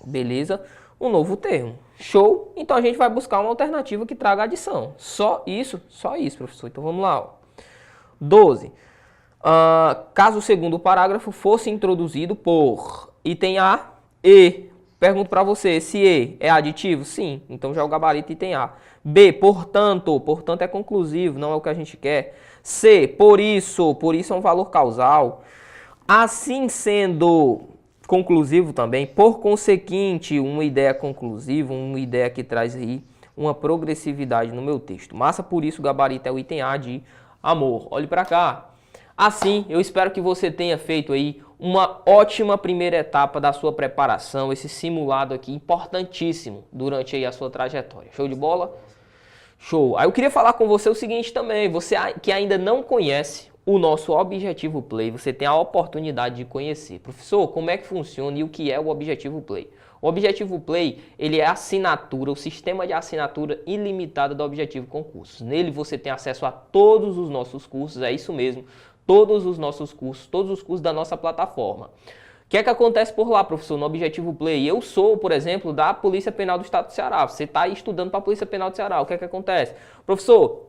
beleza, um novo termo. Show? Então a gente vai buscar uma alternativa que traga adição. Só isso, professor. Então vamos lá, ó. 12. Caso o segundo parágrafo fosse introduzido por item A, E. Pergunto para você, esse E é aditivo? Sim, então já é o gabarito item A. B, portanto é conclusivo, não é o que a gente quer. C, por isso é um valor causal. Assim sendo conclusivo também, por conseguinte, uma ideia conclusiva, uma ideia que traz aí uma progressividade no meu texto. Massa, por isso o gabarito é o item A de amor. Olhe para cá. Assim, eu espero que você tenha feito aí uma ótima primeira etapa da sua preparação, esse simulado aqui importantíssimo durante aí a sua trajetória. Show de bola? Show! Aí eu queria falar com você o seguinte também, você que ainda não conhece o nosso Objetivo Play, você tem a oportunidade de conhecer. Professor, como é que funciona e o que é o Objetivo Play? O Objetivo Play, ele é a assinatura, o sistema de assinatura ilimitada do Objetivo Concursos. Nele você tem acesso a todos os nossos cursos, é isso mesmo, todos os nossos cursos, todos os cursos da nossa plataforma. O que é que acontece por lá, professor, no Objetivo Play? Eu sou, por exemplo, da Polícia Penal do Estado do Ceará. Você está aí estudando para a Polícia Penal do Ceará. O que é que acontece? Professor,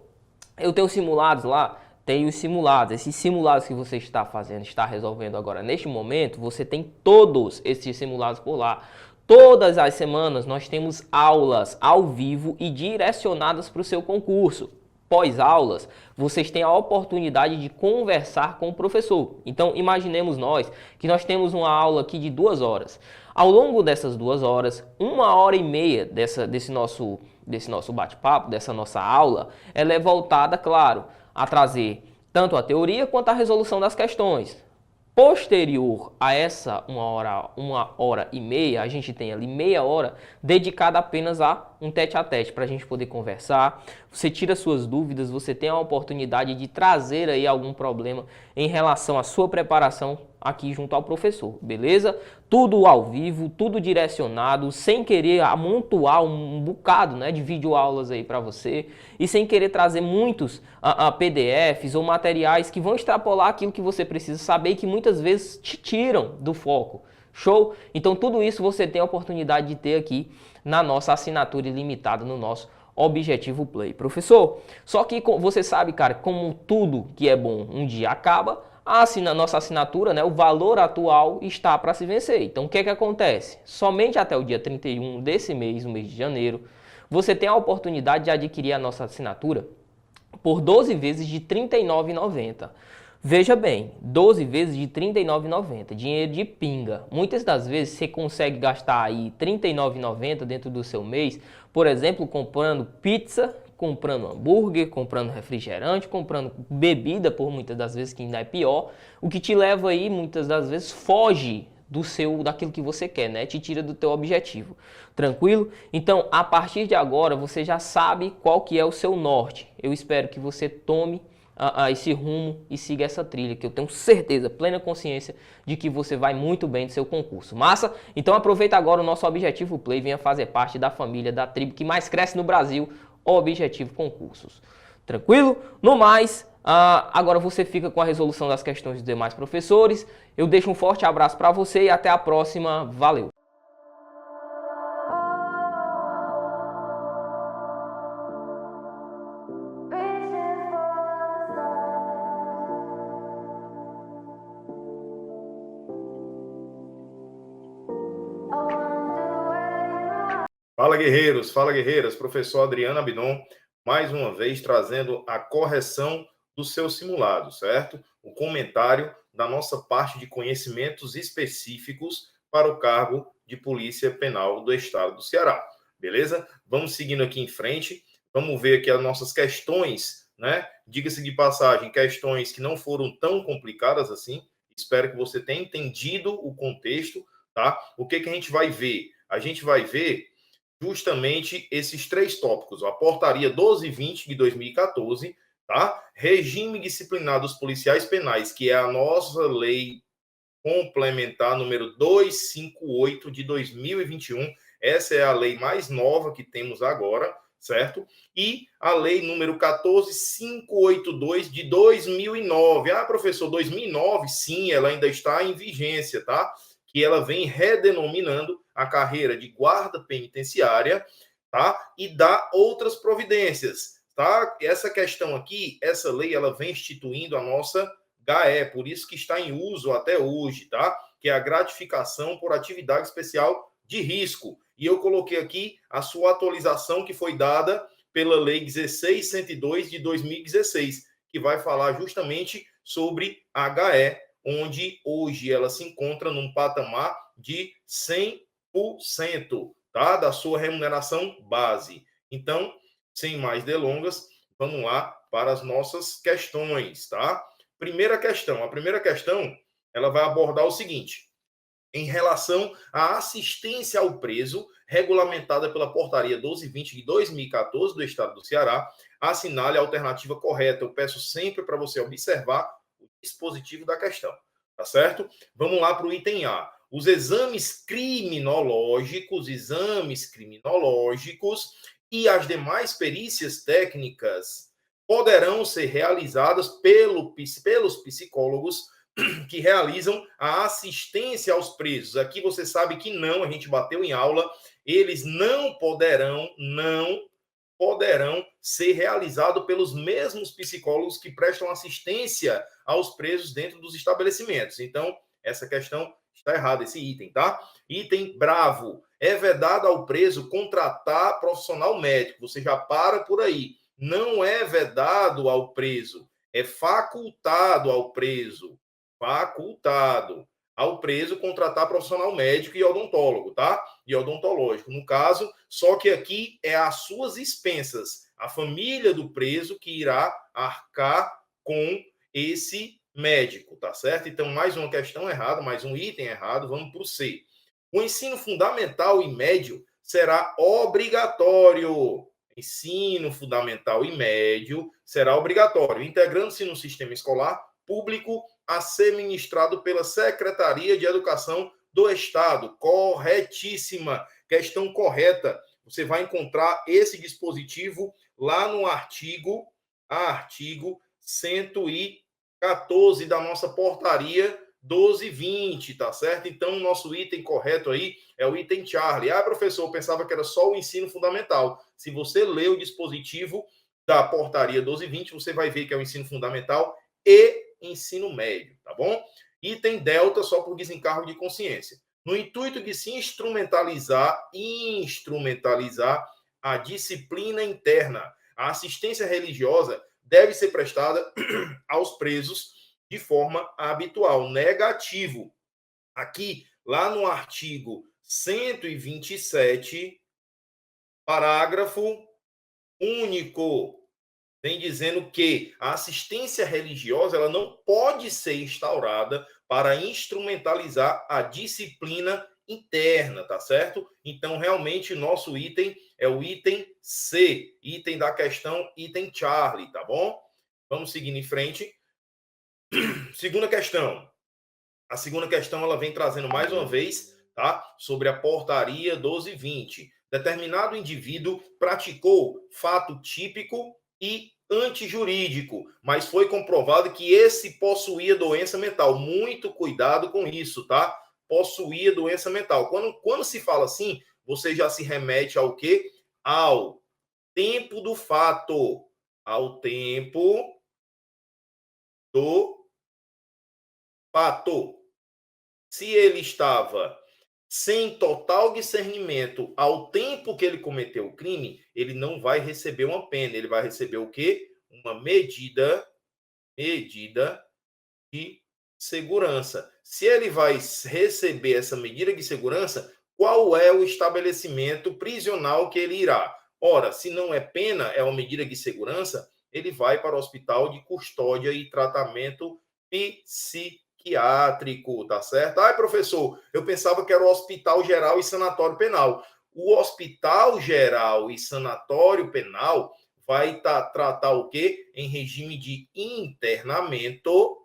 eu tenho simulados lá. Tenho os simulados. Esses simulados que você está fazendo, está resolvendo agora neste momento, você tem todos esses simulados por lá. Todas as semanas nós temos aulas ao vivo e direcionadas para o seu concurso. Pós-aulas, vocês têm a oportunidade de conversar com o professor. Então, imaginemos nós que nós temos uma aula aqui de 2 horas. Ao longo dessas 2 horas, 1h30 desse nosso bate-papo, dessa nossa aula, ela é voltada, claro, a trazer tanto a teoria quanto a resolução das questões. Posterior a essa 1h30, a gente tem ali meia hora dedicada apenas a um tete-a-tete para a gente poder conversar. Você tira suas dúvidas, você tem a oportunidade de trazer aí algum problema em relação à sua preparação aqui junto ao professor, beleza? Tudo ao vivo, tudo direcionado, sem querer amontoar um bocado, né, de videoaulas aí para você e sem querer trazer muitos PDFs ou materiais que vão extrapolar aquilo que você precisa saber e que muitas vezes te tiram do foco. Show? Então tudo isso você tem a oportunidade de ter aqui na nossa assinatura ilimitada, no nosso Objetivo Play. Professor, só que você sabe, cara, como tudo que é bom um dia acaba, a nossa assinatura, né, o valor atual está para se vencer. Então o que é que acontece? Somente até o dia 31 desse mês, no mês de janeiro, você tem a oportunidade de adquirir a nossa assinatura por 12 vezes de R$ 39,90. Veja bem, 12 vezes de R$ 39,90, dinheiro de pinga. Muitas das vezes você consegue gastar aí R$ 39,90 dentro do seu mês, por exemplo, comprando pizza, comprando hambúrguer, comprando refrigerante, comprando bebida, por muitas das vezes que ainda é pior, o que te leva aí, muitas das vezes, foge daquilo que você quer, né? Te tira do teu objetivo. Tranquilo? Então, a partir de agora, você já sabe qual que é o seu norte. Eu espero que você tome esse rumo e siga essa trilha, que eu tenho certeza, plena consciência de que você vai muito bem no seu concurso. Massa? Então aproveita agora o nosso Objetivo Play, venha fazer parte da família, da tribo que mais cresce no Brasil, Objetivo Concursos. Tranquilo? No mais, agora você fica com a resolução das questões dos demais professores. Eu deixo um forte abraço para você e até a próxima. Valeu! Fala guerreiras, professor Adriano Abidon, mais uma vez trazendo a correção do seu simulado, certo? O comentário da nossa parte de conhecimentos específicos para o cargo de Polícia Penal do Estado do Ceará, beleza? Vamos seguindo aqui em frente, vamos ver aqui as nossas questões, né? Diga-se de passagem, questões que não foram tão complicadas assim, espero que você tenha entendido o contexto, tá? O que a gente vai ver? A gente vai ver justamente esses três tópicos, a portaria 1220 de 2014, tá? Regime disciplinar dos policiais penais, que é a nossa lei complementar número 258 de 2021. Essa é a lei mais nova que temos agora, certo? E a lei número 14582 de 2009. Ah, professor, 2009? Sim, ela ainda está em vigência, tá? Que ela vem redenominando a carreira de guarda penitenciária, tá? E dá outras providências, tá? Essa questão aqui, essa lei, ela vem instituindo a nossa GAE, por isso que está em uso até hoje, tá? Que é a gratificação por atividade especial de risco. E eu coloquei aqui a sua atualização que foi dada pela Lei 16.102 de 2016, que vai falar justamente sobre a GAE, onde hoje ela se encontra num patamar de 100%, tá? Da sua remuneração base. Então, sem mais delongas, vamos lá para as nossas questões, tá? A primeira questão, ela vai abordar o seguinte: em relação à assistência ao preso, regulamentada pela portaria 1220 de 2014 do Estado do Ceará, assinale a alternativa correta. Eu peço sempre para você observar o dispositivo da questão, tá certo? Vamos lá para o item A. Os exames criminológicos e as demais perícias técnicas poderão ser realizadas pelos psicólogos que realizam a assistência aos presos. Aqui você sabe que não, a gente bateu em aula, eles não poderão ser realizados pelos mesmos psicólogos que prestam assistência aos presos dentro dos estabelecimentos. Então, essa questão está errada, esse item, tá? Item bravo. É vedado ao preso contratar profissional médico. Você já para por aí. Não é vedado ao preso, é facultado ao preso contratar profissional médico e odontólogo, tá? E odontológico, no caso, só que aqui é às suas expensas, a família do preso que irá arcar com esse médico, tá certo? Então, mais uma questão errada, mais um item errado, vamos para o C. O ensino fundamental e médio será obrigatório. Ensino fundamental e médio será obrigatório, integrando-se no sistema escolar público a ser ministrado pela Secretaria de Educação do Estado. Corretíssima, questão correta. Você vai encontrar esse dispositivo lá no artigo 114 da nossa portaria 1220, tá certo? Então, o nosso item correto aí é o item Charlie. Ah, professor, eu pensava que era só o ensino fundamental. Se você ler o dispositivo da portaria 1220, você vai ver que é o ensino fundamental e ensino médio, tá bom? Item Delta, só por desencargo de consciência. No intuito de se instrumentalizar a disciplina interna, a assistência religiosa deve ser prestada aos presos de forma habitual. Negativo. Aqui, lá no artigo 127, parágrafo único, vem dizendo que a assistência religiosa ela não pode ser instaurada para instrumentalizar a disciplina interna, tá certo? Então, realmente, nosso item é o item C, item da questão, item Charlie, tá bom? Vamos seguindo em frente. Segunda questão. A segunda questão ela vem trazendo mais uma vez, tá? Sobre a portaria 1220. Determinado indivíduo praticou fato típico e antijurídico, mas foi comprovado que esse possuía doença mental. Muito cuidado com isso, tá? Possuía doença mental. Quando se fala assim, você já se remete ao quê? Ao tempo do fato. Ao tempo do fato. Se ele estava sem total discernimento ao tempo que ele cometeu o crime, ele não vai receber uma pena, ele vai receber o quê? Uma medida de segurança. Se ele vai receber essa medida de segurança, qual é o estabelecimento prisional que ele irá? Ora, se não é pena, é uma medida de segurança, ele vai para o hospital de custódia e tratamento psiquiátrico, tá certo? Ai, professor, eu pensava que era o Hospital Geral e Sanatório Penal. O Hospital Geral e Sanatório Penal vai tratar o quê? Em regime de internamento,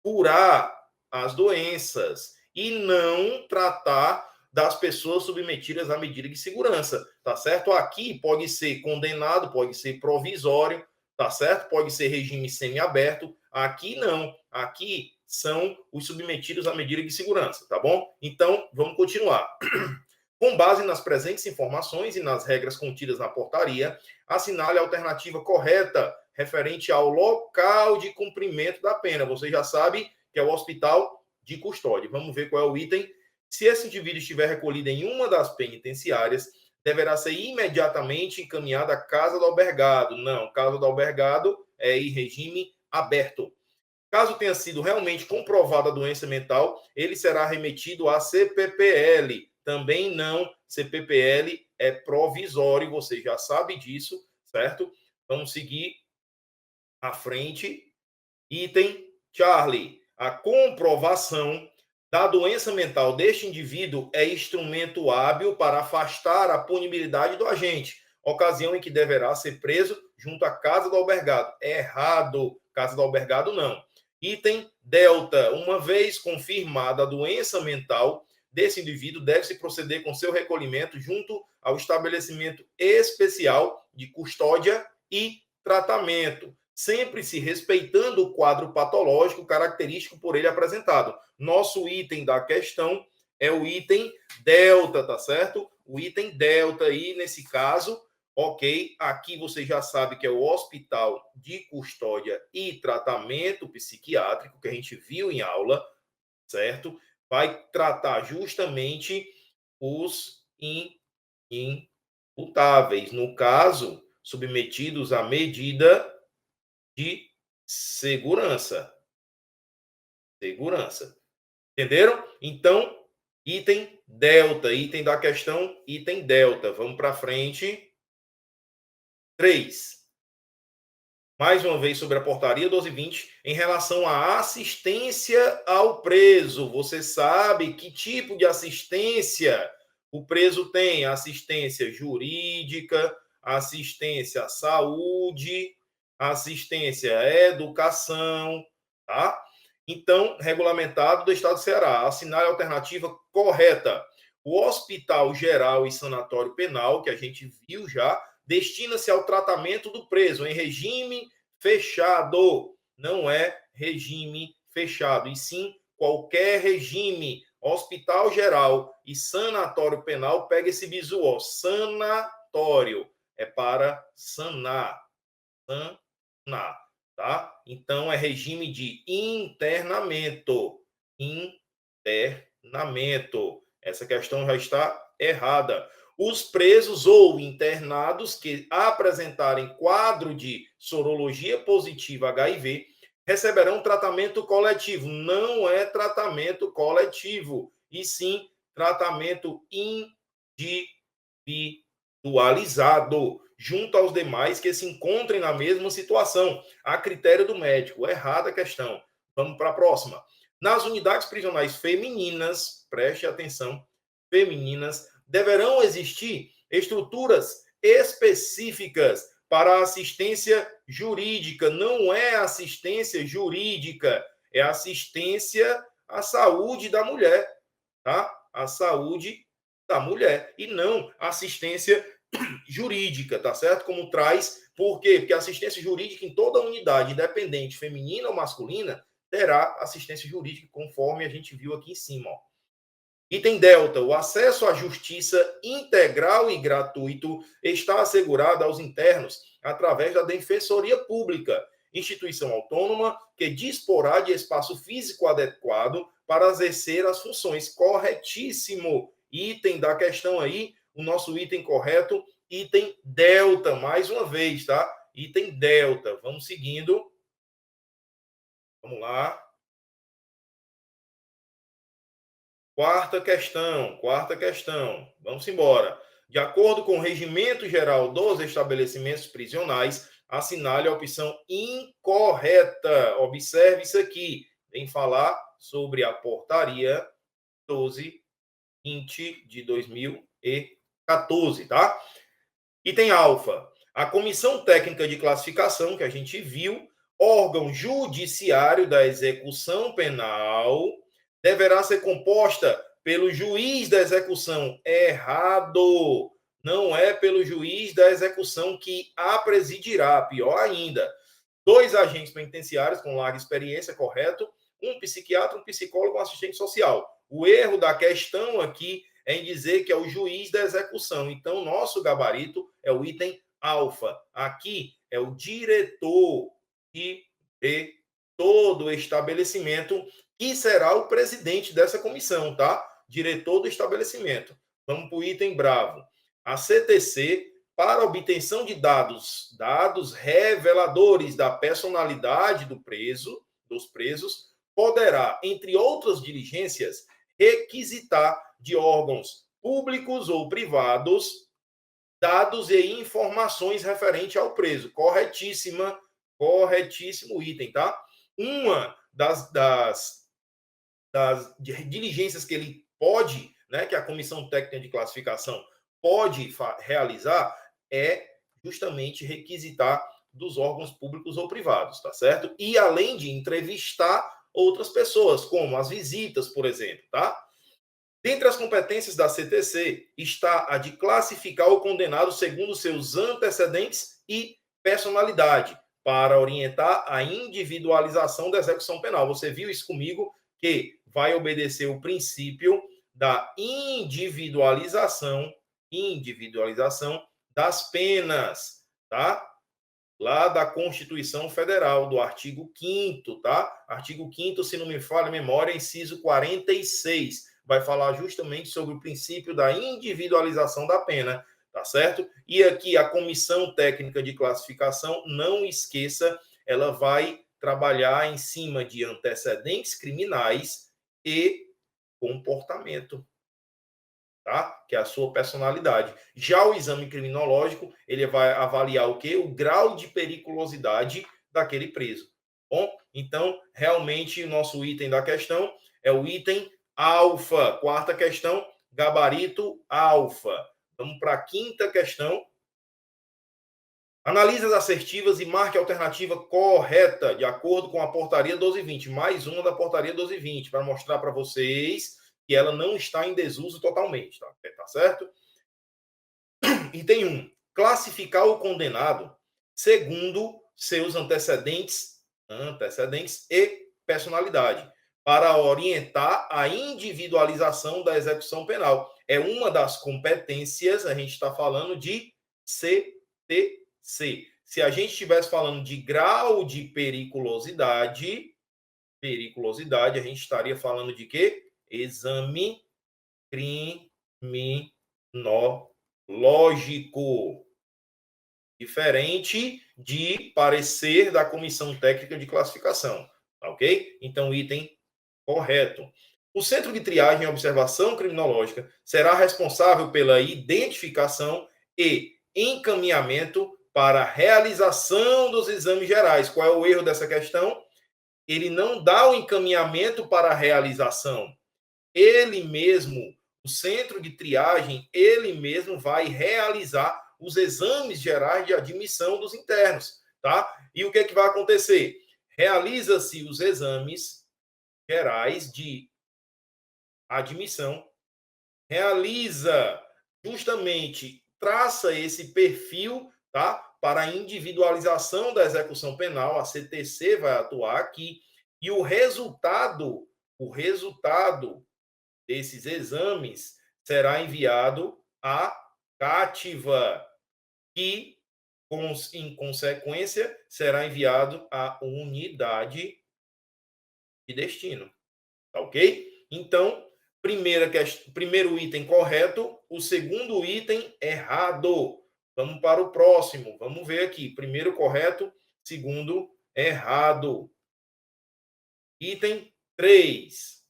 curar as doenças e não tratar das pessoas submetidas à medida de segurança, tá certo? Aqui pode ser condenado, pode ser provisório, tá certo? Pode ser regime semiaberto. Aqui não. Aqui são os submetidos à medida de segurança, tá bom? Então, vamos continuar. Com base nas presentes informações e nas regras contidas na portaria, assinale a alternativa correta referente ao local de cumprimento da pena. Você já sabe que é o hospital de custódia. Vamos ver qual é o item. Se esse indivíduo estiver recolhido em uma das penitenciárias, deverá ser imediatamente encaminhado à casa do albergado. Não, casa do albergado é em regime aberto. Caso tenha sido realmente comprovada a doença mental, ele será remetido à CPPL. Também não, CPPL é provisório, você já sabe disso, certo? Vamos seguir à frente. Item Charlie. A comprovação da doença mental deste indivíduo é instrumento hábil para afastar a punibilidade do agente, ocasião em que deverá ser preso junto à casa do albergado. É errado, casa do albergado não. Item Delta. Uma vez confirmada a doença mental desse indivíduo, deve-se proceder com seu recolhimento junto ao estabelecimento especial de custódia e tratamento, sempre se respeitando o quadro patológico característico por ele apresentado. Nosso item da questão é o item Delta, tá certo? O item Delta aí, nesse caso, ok, aqui você já sabe que é o Hospital de Custódia e Tratamento Psiquiátrico, que a gente viu em aula, certo? Vai tratar justamente os imputáveis, no caso, submetidos à medida de segurança. Entenderam? Então, item Delta, item da questão, item Delta. Vamos para frente. 3. Mais uma vez sobre a portaria 1220, em relação à assistência ao preso. Você sabe que tipo de assistência o preso tem? Assistência jurídica, assistência à saúde, assistência à educação, tá? Então, regulamentado do Estado do Ceará, assinale a alternativa correta. O Hospital Geral e Sanatório Penal, que a gente viu já, destina-se ao tratamento do preso em regime fechado. Não é regime fechado, e sim qualquer regime. Hospital Geral e Sanatório Penal, pega esse bizu, ó, sanatório, é para sanar, tá? Então, é regime de internamento. Essa questão já está errada. Os presos ou internados que apresentarem quadro de sorologia positiva HIV receberão tratamento coletivo. Não é tratamento coletivo, e sim tratamento individualizado, junto aos demais que se encontrem na mesma situação, a critério do médico. Errada a questão. Vamos para a próxima. Nas unidades prisionais femininas, preste atenção, femininas, deverão existir estruturas específicas para assistência jurídica. Não é assistência jurídica, é assistência à saúde da mulher, tá? A saúde da mulher e não assistência jurídica, tá certo? Como traz, por quê? Porque a assistência jurídica em toda unidade, independente, feminina ou masculina, terá assistência jurídica, conforme a gente viu aqui em cima, ó. Item delta, o acesso à justiça integral e gratuito está assegurado aos internos através da Defensoria Pública, instituição autônoma que disporá de espaço físico adequado para exercer as funções. Corretíssimo. Item da questão aí, o nosso item correto, item delta, mais uma vez, tá? Item delta. Vamos seguindo. Vamos lá. Quarta questão. Vamos embora. De acordo com o Regimento Geral dos Estabelecimentos Prisionais, assinale a opção incorreta. Observe isso aqui. Vem falar sobre a portaria 1220 de 2014, tá? Item alfa. A Comissão Técnica de Classificação, que a gente viu, órgão judiciário da execução penal, deverá ser composta pelo juiz da execução. Errado. Não é pelo juiz da execução que a presidirá. Pior ainda. 2 agentes penitenciários com larga experiência, correto? Um psiquiatra, um psicólogo, um assistente social. O erro da questão aqui é em dizer que é o juiz da execução. Então, nosso gabarito é o item alfa. Aqui é o diretor de todo o estabelecimento, que será o presidente dessa comissão, tá? Diretor do estabelecimento. Vamos para o item bravo. A CTC, para obtenção de dados reveladores da personalidade dos presos, poderá, entre outras diligências, requisitar de órgãos públicos ou privados dados e informações referentes ao preso. Corretíssimo item, tá? Uma das diligências que ele pode, né, que a Comissão Técnica de Classificação pode realizar é justamente requisitar dos órgãos públicos ou privados, tá certo? E além de entrevistar outras pessoas, como as visitas, por exemplo, tá? Dentre as competências da CTC está a de classificar o condenado segundo seus antecedentes e personalidade, para orientar a individualização da execução penal. Você viu isso comigo, que vai obedecer o princípio da individualização das penas, tá? Lá da Constituição Federal, do artigo 5º, tá? Artigo 5º, se não me falha a memória, inciso 46, vai falar justamente sobre o princípio da individualização da pena, tá certo? E aqui a Comissão Técnica de Classificação, não esqueça, ela vai trabalhar em cima de antecedentes criminais e comportamento, tá? Que é a sua personalidade. Já o exame criminológico, ele vai avaliar o quê? O grau de periculosidade daquele preso. Bom, então, realmente, o nosso item da questão é o item alfa. Quarta questão, gabarito alfa. Vamos para a quinta questão. Analise as assertivas e marque a alternativa correta, de acordo com a portaria 1220. Mais uma da portaria 1220, para mostrar para vocês que ela não está em desuso totalmente, tá certo? Item 1. Classificar o condenado segundo seus antecedentes e personalidade, para orientar a individualização da execução penal. É uma das competências, a gente está falando de CTC. Se a gente estivesse falando de grau de periculosidade, a gente estaria falando de quê? Exame criminológico, lógico, diferente de parecer da Comissão Técnica de Classificação, tá ok? Então, item correto. O Centro de Triagem e Observação Criminológica será responsável pela identificação e encaminhamento para a realização dos exames gerais. Qual é o erro dessa questão? Ele não dá o encaminhamento para a realização. Ele mesmo, o Centro de Triagem, ele mesmo vai realizar os exames gerais de admissão dos internos, tá? E o que é que vai acontecer? Realiza-se os exames gerais de admissão, realiza justamente, traça esse perfil, tá? Para a individualização da execução penal, a CTC vai atuar aqui, e o resultado desses exames será enviado à CATIVA, que, em consequência, será enviado à unidade de destino. Tá ok? Então, primeiro item correto, o segundo item errado. Vamos para o próximo. Vamos ver aqui. Primeiro correto, segundo errado. Item 3.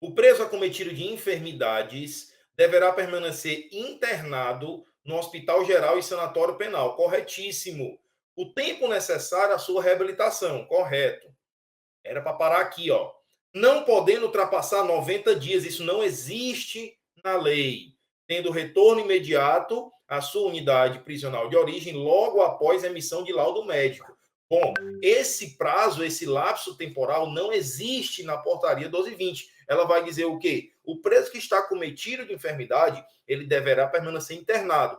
O preso acometido de enfermidades deverá permanecer internado no Hospital Geral e Sanatório Penal. Corretíssimo. O tempo necessário à sua reabilitação. Correto. Era para parar aqui, ó. Não podendo ultrapassar 90 dias. Isso não existe na lei. Tendo retorno imediato à sua unidade prisional de origem logo após a emissão de laudo médico. Bom, esse prazo, esse lapso temporal não existe na portaria 1220. Ela vai dizer o quê? O preso que está cometido de enfermidade, ele deverá permanecer internado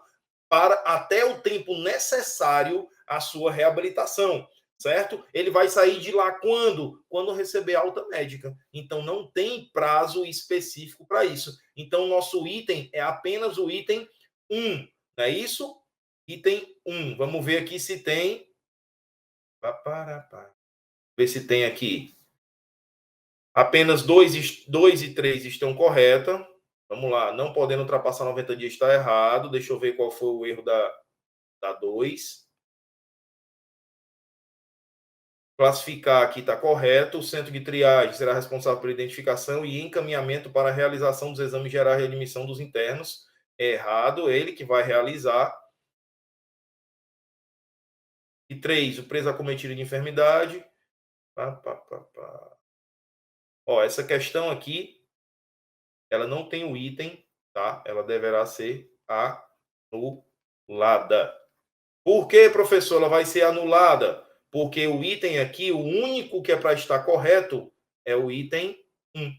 para até o tempo necessário à sua reabilitação, certo? Ele vai sair de lá quando? Quando receber alta médica. Então, não tem prazo específico para isso. Então, o nosso item é apenas o item 1, não é isso? Item 1. Vamos ver aqui se tem... Ver se tem aqui. Apenas 2 e 3 estão corretas. Vamos lá. Não podendo ultrapassar 90 dias está errado. Deixa eu ver qual foi o erro da 2. Classificar aqui está correto. O centro de triagem será responsável pela identificação e encaminhamento para a realização dos exames gerais de admissão dos internos. Errado. Ele que vai realizar. E 3, o preso acometido de enfermidade. Ó, essa questão aqui, ela não tem o item, tá? Ela deverá ser anulada. Por que, professor, ela vai ser anulada? Porque o item aqui, o único que é para estar correto, é o item 1,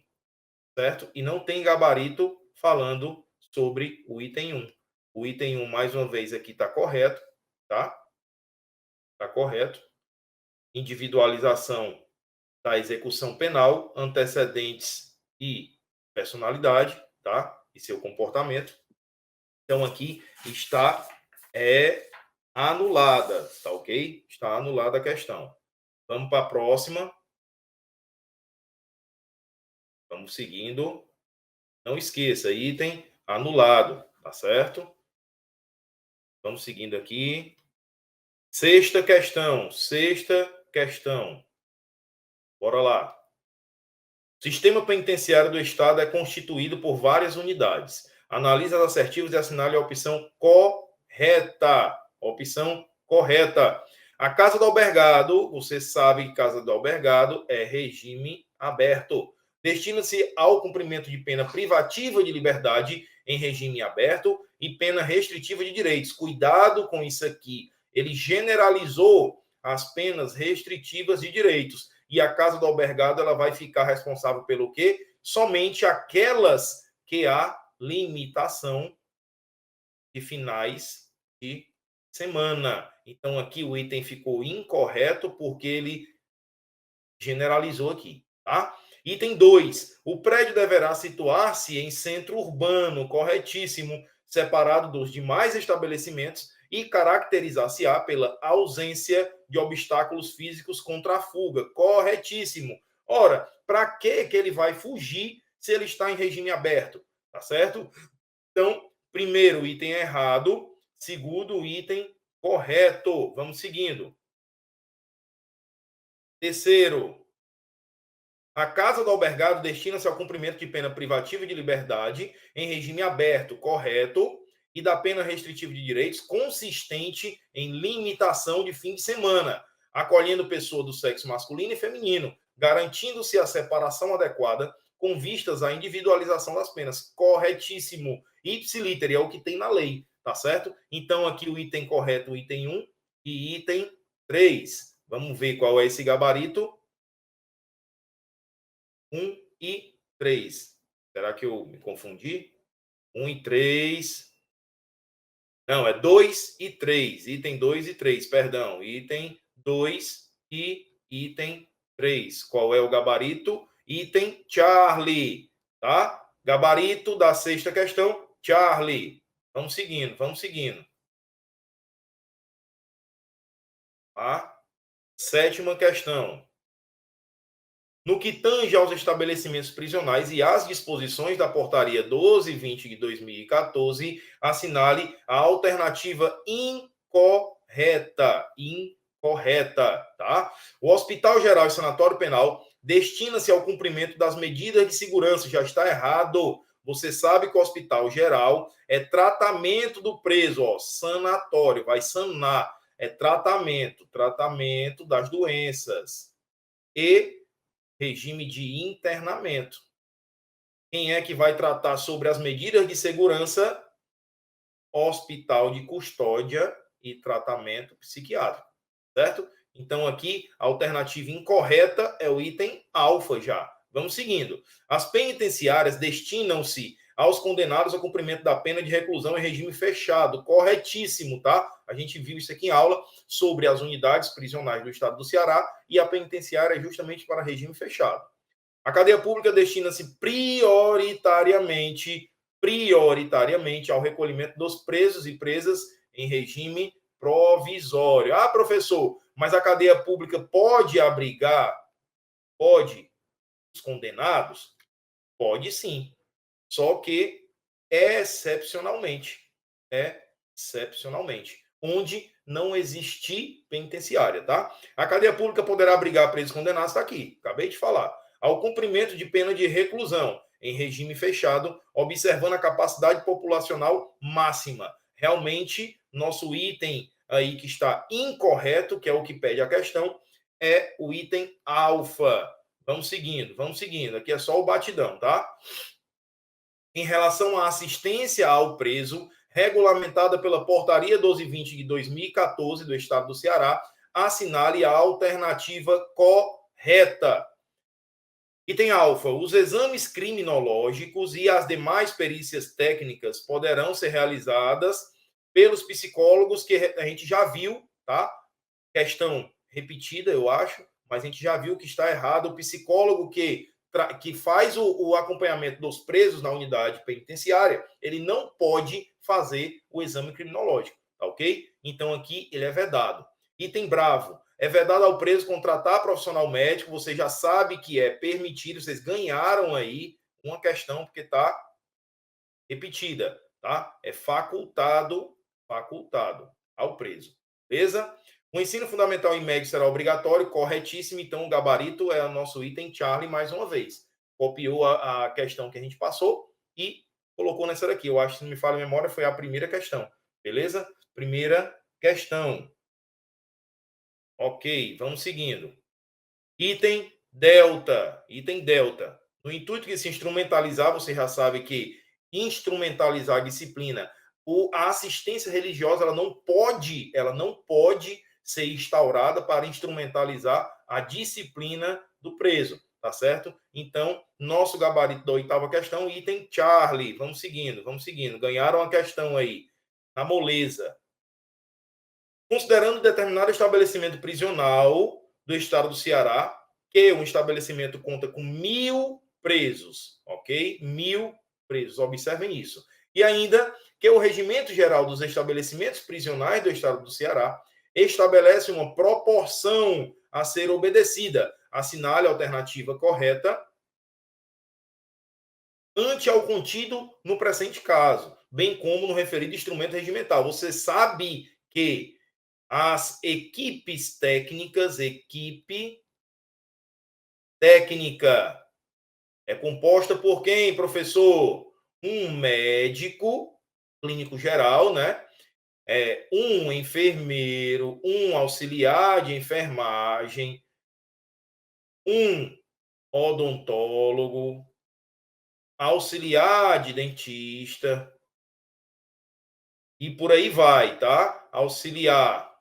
certo? E não tem gabarito falando sobre o item 1. O item 1, mais uma vez, aqui está correto, tá? Está correto. Individualização da execução penal, antecedentes e personalidade, tá? E seu comportamento. Então, aqui está anulada, tá ok? Está anulada a questão. Vamos para a próxima. Vamos seguindo. Não esqueça, item anulado, tá certo? Vamos seguindo aqui. Sexta questão. Bora lá. O sistema penitenciário do Estado é constituído por várias unidades. Analise as assertivas e assinale a opção correta. Opção correta. A Casa do Albergado, você sabe que Casa do Albergado é regime aberto. Destina-se ao cumprimento de pena privativa de liberdade em regime aberto e pena restritiva de direitos. Cuidado com isso aqui. Ele generalizou as penas restritivas de direitos. E a Casa do Albergado ela vai ficar responsável pelo quê? Somente aquelas que há limitação de finais de semana. Então, aqui o item ficou incorreto porque ele generalizou aqui, tá? Item 2. O prédio deverá situar-se em centro urbano, corretíssimo, separado dos demais estabelecimentos e caracterizar-se-á pela ausência de obstáculos físicos contra a fuga. Corretíssimo. Ora, para que ele vai fugir se ele está em regime aberto? Tá certo? Então, Primeiro, item errado. Segundo, item correto. Vamos seguindo. Terceiro, a casa do albergado destina-se ao cumprimento de pena privativa de liberdade em regime aberto, correto, e da pena restritiva de direitos consistente em limitação de fim de semana, acolhendo pessoa do sexo masculino e feminino, garantindo-se a separação adequada com vistas à individualização das penas. Corretíssimo. Ipsiliter, é o que tem na lei, tá certo? Então, aqui o item correto, o item 1 e item 3. Vamos ver qual é esse gabarito. 1 e 3. Será que eu me confundi? 1 e 3. Não, é 2 e 3. Item 2 e 3, perdão. Item 2 e item 3. Qual é o gabarito? Item Charlie, tá? Gabarito da sexta questão, Charlie. Vamos seguindo, vamos seguindo. A sétima questão. No que tange aos estabelecimentos prisionais e às disposições da Portaria 1220 de 2014, assinale a alternativa incorreta. Incorreta, tá? O Hospital Geral e Sanatório Penal destina-se ao cumprimento das medidas de segurança. Já está errado. Você sabe que o Hospital Geral é tratamento do preso, ó, sanatório, vai sanar. É tratamento das doenças. E regime de internamento. Quem é que vai tratar sobre as medidas de segurança? Hospital de custódia e tratamento psiquiátrico, certo? Então, aqui, a alternativa incorreta é o item alfa já. Vamos seguindo. As penitenciárias destinam-se aos condenados ao cumprimento da pena de reclusão em regime fechado. Corretíssimo, tá? A gente viu isso aqui em aula sobre as unidades prisionais do estado do Ceará e a penitenciária é justamente para regime fechado. A cadeia pública destina-se prioritariamente ao recolhimento dos presos e presas em regime provisório. Ah, professor, mas a cadeia pública pode abrigar os condenados? Pode sim. Só que excepcionalmente, onde não existir penitenciária, tá? A cadeia pública poderá abrigar presos condenados, está aqui, acabei de falar, ao cumprimento de pena de reclusão em regime fechado, observando a capacidade populacional máxima. Realmente, nosso item aí que está incorreto, que é o que pede a questão, é o item alfa. Vamos seguindo. Aqui é só o batidão, tá? Em relação à assistência ao preso, regulamentada pela Portaria 1220 de 2014 do Estado do Ceará, assinale a alternativa correta. Item alfa, os exames criminológicos e as demais perícias técnicas poderão ser realizadas pelos psicólogos, que a gente já viu, tá? Questão repetida, eu acho, mas a gente já viu que está errado. O psicólogo que faz o acompanhamento dos presos na unidade penitenciária, ele não pode fazer o exame criminológico, tá ok? Então aqui ele é vedado. Item bravo, é vedado ao preso contratar profissional médico, você já sabe que é permitido, vocês ganharam aí uma questão porque está repetida, tá? É facultado ao preso, beleza? O ensino fundamental e médio será obrigatório, corretíssimo. Então, o gabarito é o nosso item Charlie, mais uma vez. Copiou a questão que a gente passou e colocou nessa daqui. Eu acho que, se não me falha a memória, foi a primeira questão. Beleza? Primeira questão. Ok, vamos seguindo. Item delta. No intuito de se instrumentalizar, você já sabe que instrumentalizar a disciplina, a assistência religiosa, ela não pode ser instaurada para instrumentalizar a disciplina do preso, tá certo? Então, nosso gabarito da oitava questão, item Charlie. Vamos seguindo. Ganharam a questão aí, na moleza. Considerando determinado estabelecimento prisional do estado do Ceará, que um estabelecimento conta com 1.000 presos, ok? 1.000 presos, observem isso. E ainda que o Regimento Geral dos Estabelecimentos Prisionais do estado do Ceará estabelece uma proporção a ser obedecida. Assinale a alternativa correta ante ao contido no presente caso. bem como no referido instrumento regimental. Você sabe que as equipes técnicas, equipe técnica, é composta por quem, professor? Um médico, clínico geral, né? Um enfermeiro, um auxiliar de enfermagem, um odontólogo, auxiliar de dentista, e por aí vai, tá? Auxiliar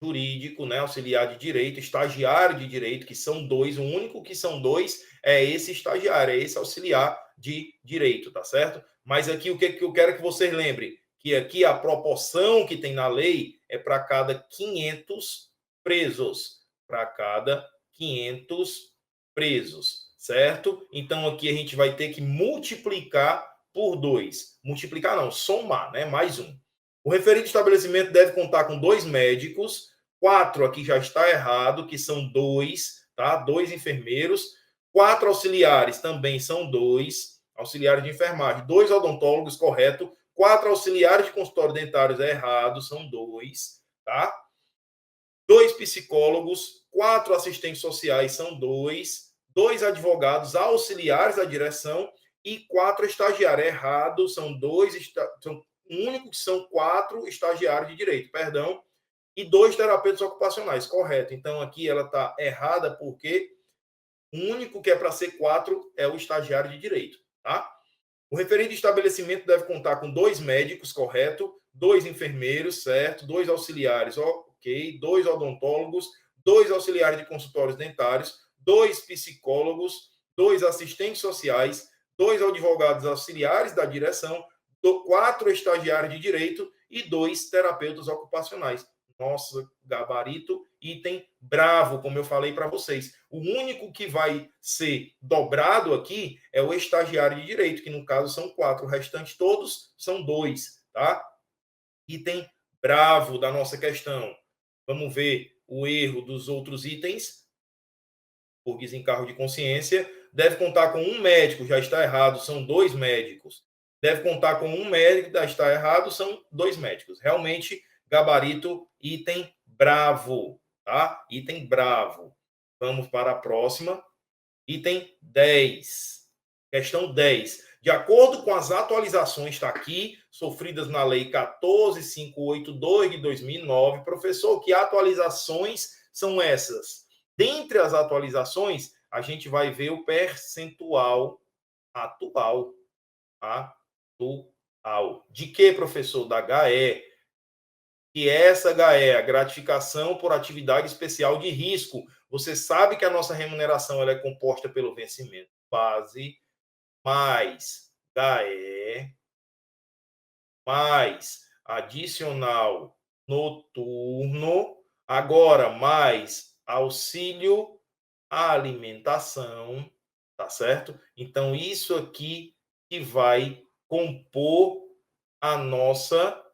jurídico, né? Auxiliar de direito, estagiário de direito, que são dois, o único que são dois é esse estagiário, é esse auxiliar de direito, tá certo? Mas aqui o que eu quero que vocês lembrem, que aqui a proporção que tem na lei é para cada 500 presos, para cada 500 presos, certo? Então aqui a gente vai ter que multiplicar por 2. Multiplicar não, somar, né? Mais um. O referido estabelecimento deve contar com 2 médicos, 4 aqui já está errado, que são 2, tá? 2 enfermeiros, 4 auxiliares também são 2, auxiliares de enfermagem, 2 odontólogos, correto, 4 auxiliares de consultório dentários é errado, são 2, tá? 2 psicólogos, 4 assistentes sociais são 2, 2 advogados auxiliares da direção e 4 estagiários. É errado, são 2, são único que são 4 estagiários de direito, perdão, e 2 terapeutas ocupacionais, correto. Então aqui ela está errada porque o único que é para ser 4 é o estagiário de direito, tá? O referido estabelecimento deve contar com 2 médicos, correto, 2 enfermeiros, certo, 2 auxiliares, ok, 2 odontólogos, 2 auxiliares de consultórios dentários, 2 psicólogos, 2 assistentes sociais, 2 advogados auxiliares da direção, 4 estagiários de direito e 2 terapeutas ocupacionais. Nossa, gabarito, item bravo, como eu falei para vocês. O único que vai ser dobrado aqui é o estagiário de direito, que no caso são 4. O restante todos são 2, tá? Item bravo da nossa questão. Vamos ver o erro dos outros itens. Por desencargo de consciência. Deve contar com um médico, já está errado, são 2 médicos. Deve contar com um médico, já está errado, são 2 médicos. Realmente, gabarito, item bravo, tá? Item bravo. Vamos para a próxima. Item 10. Questão 10. De acordo com as atualizações, está aqui, sofridas na Lei 14.582 de 2009, professor, que atualizações são essas? Dentre as atualizações, a gente vai ver o percentual atual. Atual. De que, professor? Da HE. Que essa HE, a gratificação por atividade especial de risco. Você sabe que a nossa remuneração ela é composta pelo vencimento base, mais HE, mais adicional noturno, agora mais auxílio alimentação, tá certo? Então, isso aqui que vai compor a nossa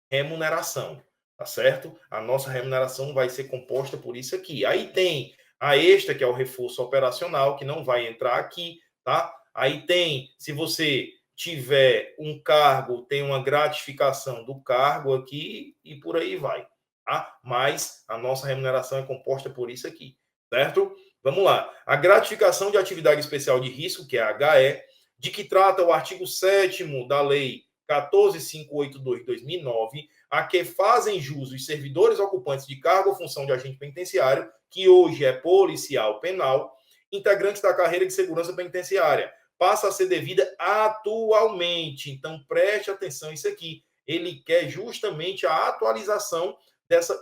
remuneração, tá certo? A nossa remuneração vai ser composta por isso aqui. Aí tem a extra, que é o reforço operacional, que não vai entrar aqui, tá? Aí tem, se você tiver um cargo, tem uma gratificação do cargo aqui e por aí vai, tá? Mas a nossa remuneração é composta por isso aqui, certo? Vamos lá. A gratificação de atividade especial de risco, que é a HE, de que trata o artigo 7º da Lei 14.582 de 2009, a que fazem jus os servidores ocupantes de cargo ou função de agente penitenciário, que hoje é policial penal, integrantes da carreira de segurança penitenciária, passa a ser devida atualmente. Então, preste atenção isso aqui. Ele quer justamente a atualização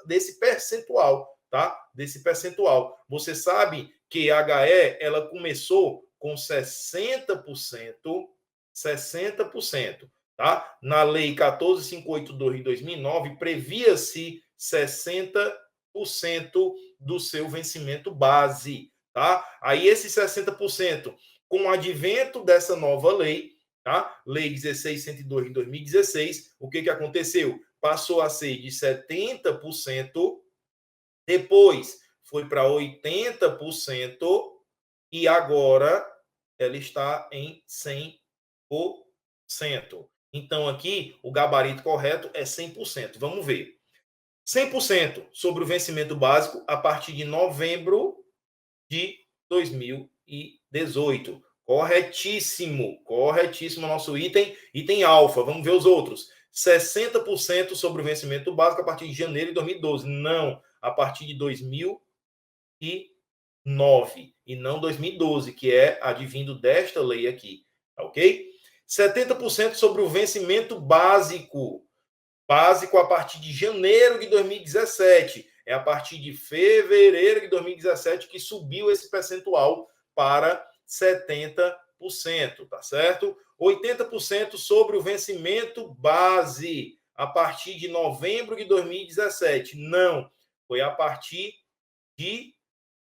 desse percentual, tá? Desse percentual. Você sabe que a HE, ela começou com 60%, tá? Na Lei 14.582 de 2009, previa-se 60% do seu vencimento base, tá? Aí esse 60%, com o advento dessa nova lei, tá? Lei 16.102 de 2016, o que aconteceu? Passou a ser de 70%, depois foi para 80% e agora ela está em 100%. Então, aqui, o gabarito correto é 100%. Vamos ver. 100% sobre o vencimento básico a partir de novembro de 2018. Corretíssimo. Corretíssimo nosso item. Item alfa. Vamos ver os outros. 60% sobre o vencimento básico a partir de janeiro de 2012. Não. A partir de 2009. E não 2012, que é advindo desta lei aqui. Ok? 70% sobre o vencimento básico. Básico a partir de janeiro de 2017. É a partir de fevereiro de 2017 que subiu esse percentual para 70%, tá certo? 80% sobre o vencimento base a partir de novembro de 2017. Não, foi a partir de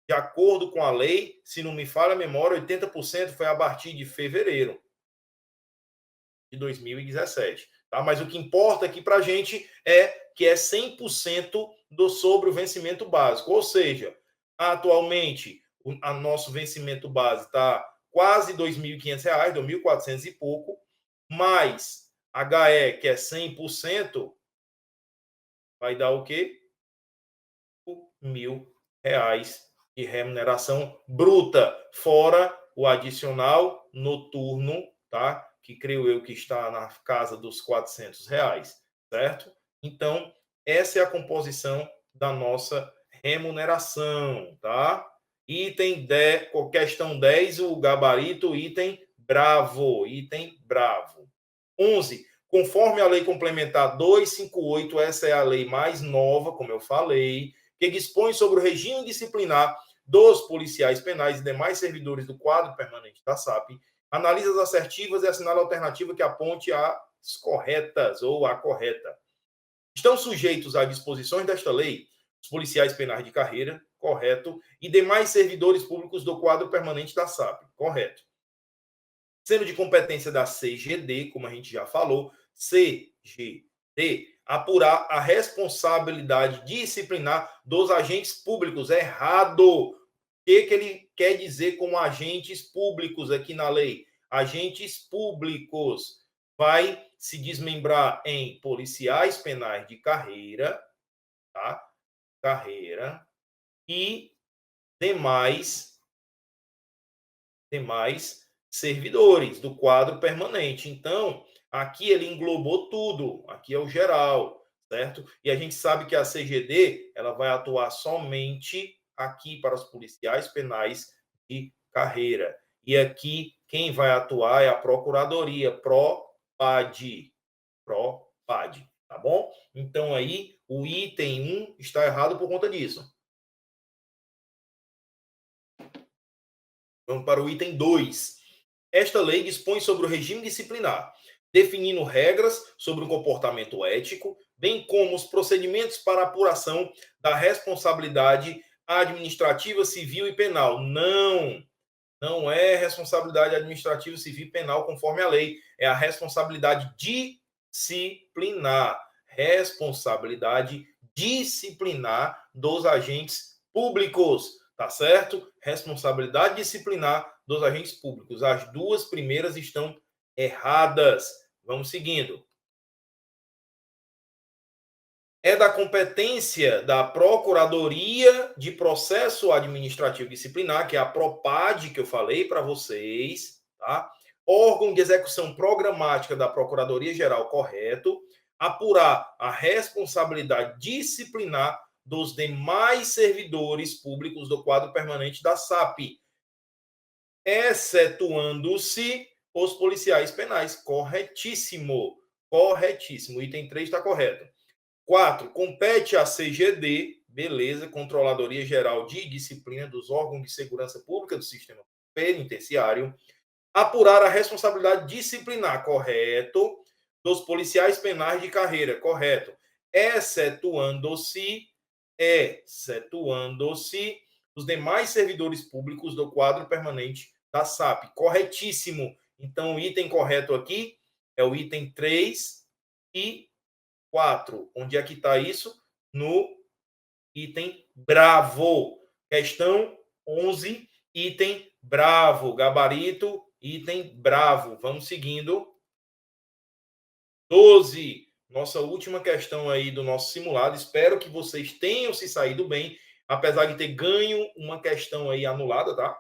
acordo com a lei, se não me falha a memória, 80% foi a partir de fevereiro de 2017. Tá? Mas o que importa aqui para a gente é que é 100% sobre o vencimento básico. Ou seja, atualmente, o nosso vencimento base está quase R$ 2.500, R$ 2.400 e pouco, mais HE, que é 100%, vai dar o quê? R$ 1.000 de remuneração bruta, fora o adicional noturno, tá? Que creio eu que está na casa dos R$ 400, certo? Então, essa é a composição da nossa remuneração, tá? Item 10, questão 10, o gabarito, item bravo, 11, conforme a lei complementar 258, essa é a lei mais nova, como eu falei, que dispõe sobre o regime disciplinar dos policiais penais e demais servidores do quadro permanente da SAP, analisa as assertivas e assinala a alternativa que aponte as corretas ou a correta. Estão sujeitos às disposições desta lei os policiais penais de carreira, correto, e demais servidores públicos do quadro permanente da SAP, correto. Sendo de competência da CGD, como a gente já falou, CGD, apurar a responsabilidade disciplinar dos agentes públicos. Errado. O que ele quer dizer com agentes públicos aqui na lei? Agentes públicos vai se desmembrar em policiais penais de carreira, tá? Carreira e demais servidores do quadro permanente. Então, aqui ele englobou tudo, aqui é o geral, certo? E a gente sabe que a CGD, ela vai atuar somente aqui para os policiais penais de carreira. E aqui, quem vai atuar é a Procuradoria, PROPAD, tá bom? Então, aí, o item 1 está errado por conta disso. Vamos para o item 2. Esta lei dispõe sobre o regime disciplinar, definindo regras sobre o comportamento ético, bem como os procedimentos para apuração da responsabilidade administrativa, civil e penal. Não é responsabilidade administrativa, civil e penal conforme a lei, é a responsabilidade disciplinar. Responsabilidade disciplinar dos agentes públicos, tá certo? Responsabilidade disciplinar dos agentes públicos. As duas primeiras estão erradas. Vamos seguindo. É da competência da Procuradoria de Processo Administrativo Disciplinar, que é a PROPAD, que eu falei para vocês, tá? Órgão de execução programática da Procuradoria-Geral, correto, apurar a responsabilidade disciplinar dos demais servidores públicos do quadro permanente da SAP, excetuando-se os policiais penais. Corretíssimo. Corretíssimo. Item 3 está correto. 4. Compete à CGD, beleza, Controladoria Geral de Disciplina dos órgãos de segurança pública do sistema penitenciário, apurar a responsabilidade disciplinar, correto, dos policiais penais de carreira, correto, excetuando-se os demais servidores públicos do quadro permanente da SAP, corretíssimo. Então, o item correto aqui é o item 3 e 4. Onde é que está isso? No item bravo. Questão 11, item bravo. Gabarito, item bravo. Vamos seguindo. 12. Nossa última questão aí do nosso simulado. Espero que vocês tenham se saído bem, apesar de ter ganho uma questão aí anulada, tá?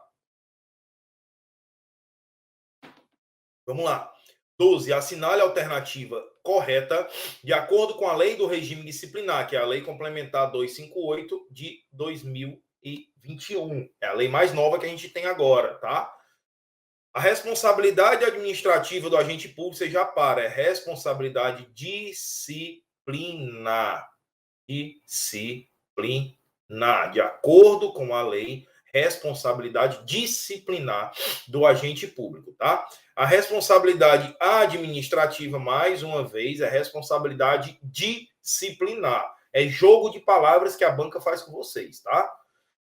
Vamos lá. 12. Assinale a alternativa correta de acordo com a Lei do Regime Disciplinar, que é a Lei Complementar 258 de 2021. É a lei mais nova que a gente tem agora, tá? A responsabilidade administrativa do agente público, você já para, é responsabilidade disciplinar. Disciplinar. De acordo com a lei, responsabilidade disciplinar do agente público, tá? A responsabilidade administrativa, mais uma vez, é responsabilidade disciplinar. É jogo de palavras que a banca faz com vocês, tá?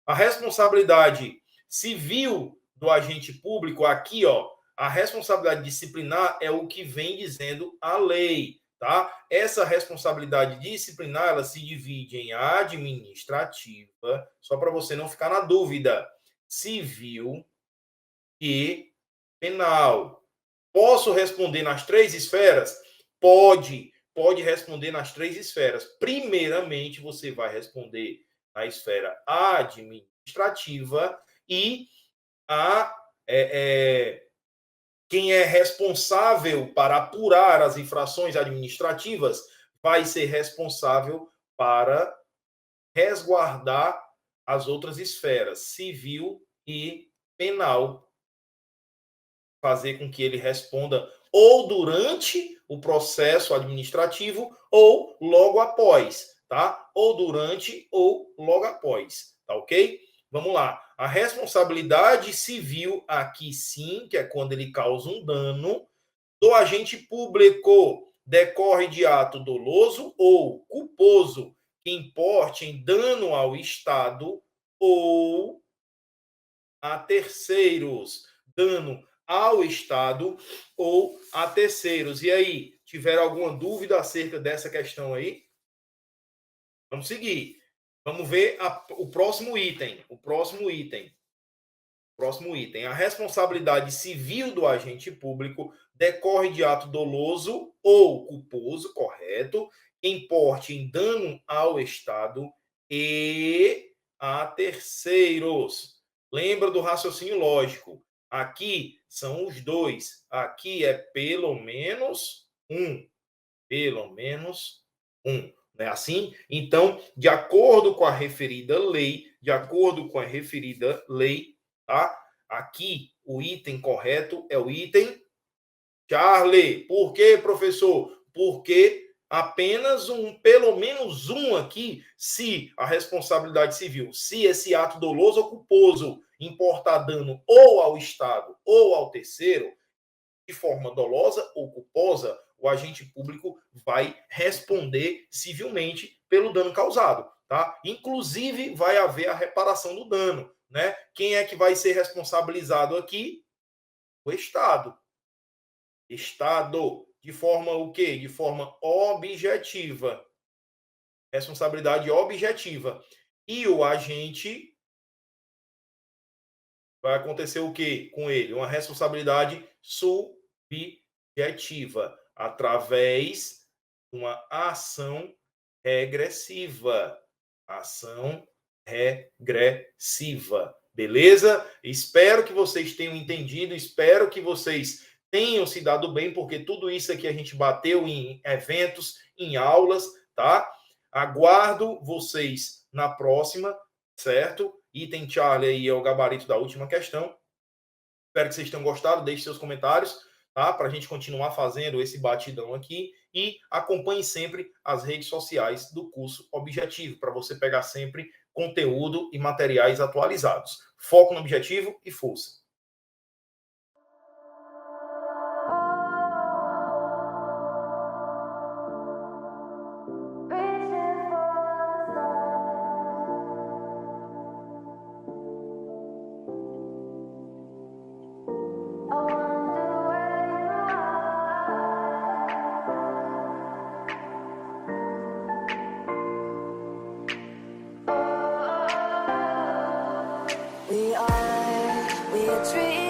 A responsabilidade civil do agente público, aqui, ó, a responsabilidade disciplinar é o que vem dizendo a lei, tá? Essa responsabilidade disciplinar, ela se divide em administrativa, só para você não ficar na dúvida, civil e penal. Posso responder nas 3 esferas? Pode responder nas 3 esferas. Primeiramente, você vai responder na esfera administrativa e quem é responsável para apurar as infrações administrativas vai ser responsável para resguardar as outras esferas, civil e penal, fazer com que ele responda ou durante o processo administrativo ou logo após, tá? Ou durante ou logo após, tá ok? Vamos lá. A responsabilidade civil, aqui sim, que é quando ele causa um dano, do agente público decorre de ato doloso ou culposo que importe em dano ao Estado ou a terceiros. Dano ao Estado ou a terceiros. E aí, tiveram alguma dúvida acerca dessa questão aí? Vamos seguir. Vamos ver o próximo item. O próximo item. A responsabilidade civil do agente público decorre de ato doloso ou culposo, correto, importe em dano ao Estado e a terceiros. Lembra do raciocínio lógico. Aqui são os dois. Aqui é pelo menos um. Pelo menos um. Não é assim? Então, de acordo com a referida lei, tá? Aqui, o item correto é o item Charlie. Por quê, professor? Porque apenas pelo menos um aqui, se a responsabilidade civil, se esse ato doloso ou culposo importar dano ou ao Estado ou ao terceiro, de forma dolosa ou culposa, o agente público vai responder civilmente pelo dano causado, tá? Inclusive, vai haver a reparação do dano, né? Quem é que vai ser responsabilizado aqui? O Estado. Estado. De forma o quê? De forma objetiva. Responsabilidade objetiva. E o agente vai acontecer o quê com ele? Uma responsabilidade subjetiva, através de uma ação regressiva. Ação regressiva. Beleza? Espero que vocês tenham entendido, espero que vocês tenham se dado bem, porque tudo isso aqui a gente bateu em eventos, em aulas, tá? Aguardo vocês na próxima, certo? Item Charlie aí é o gabarito da última questão. Espero que vocês tenham gostado. Deixe seus comentários, tá? Para a gente continuar fazendo esse batidão aqui. E acompanhe sempre as redes sociais do curso Objetivo, para você pegar sempre conteúdo e materiais atualizados. Foco no objetivo e força. We are dreaming.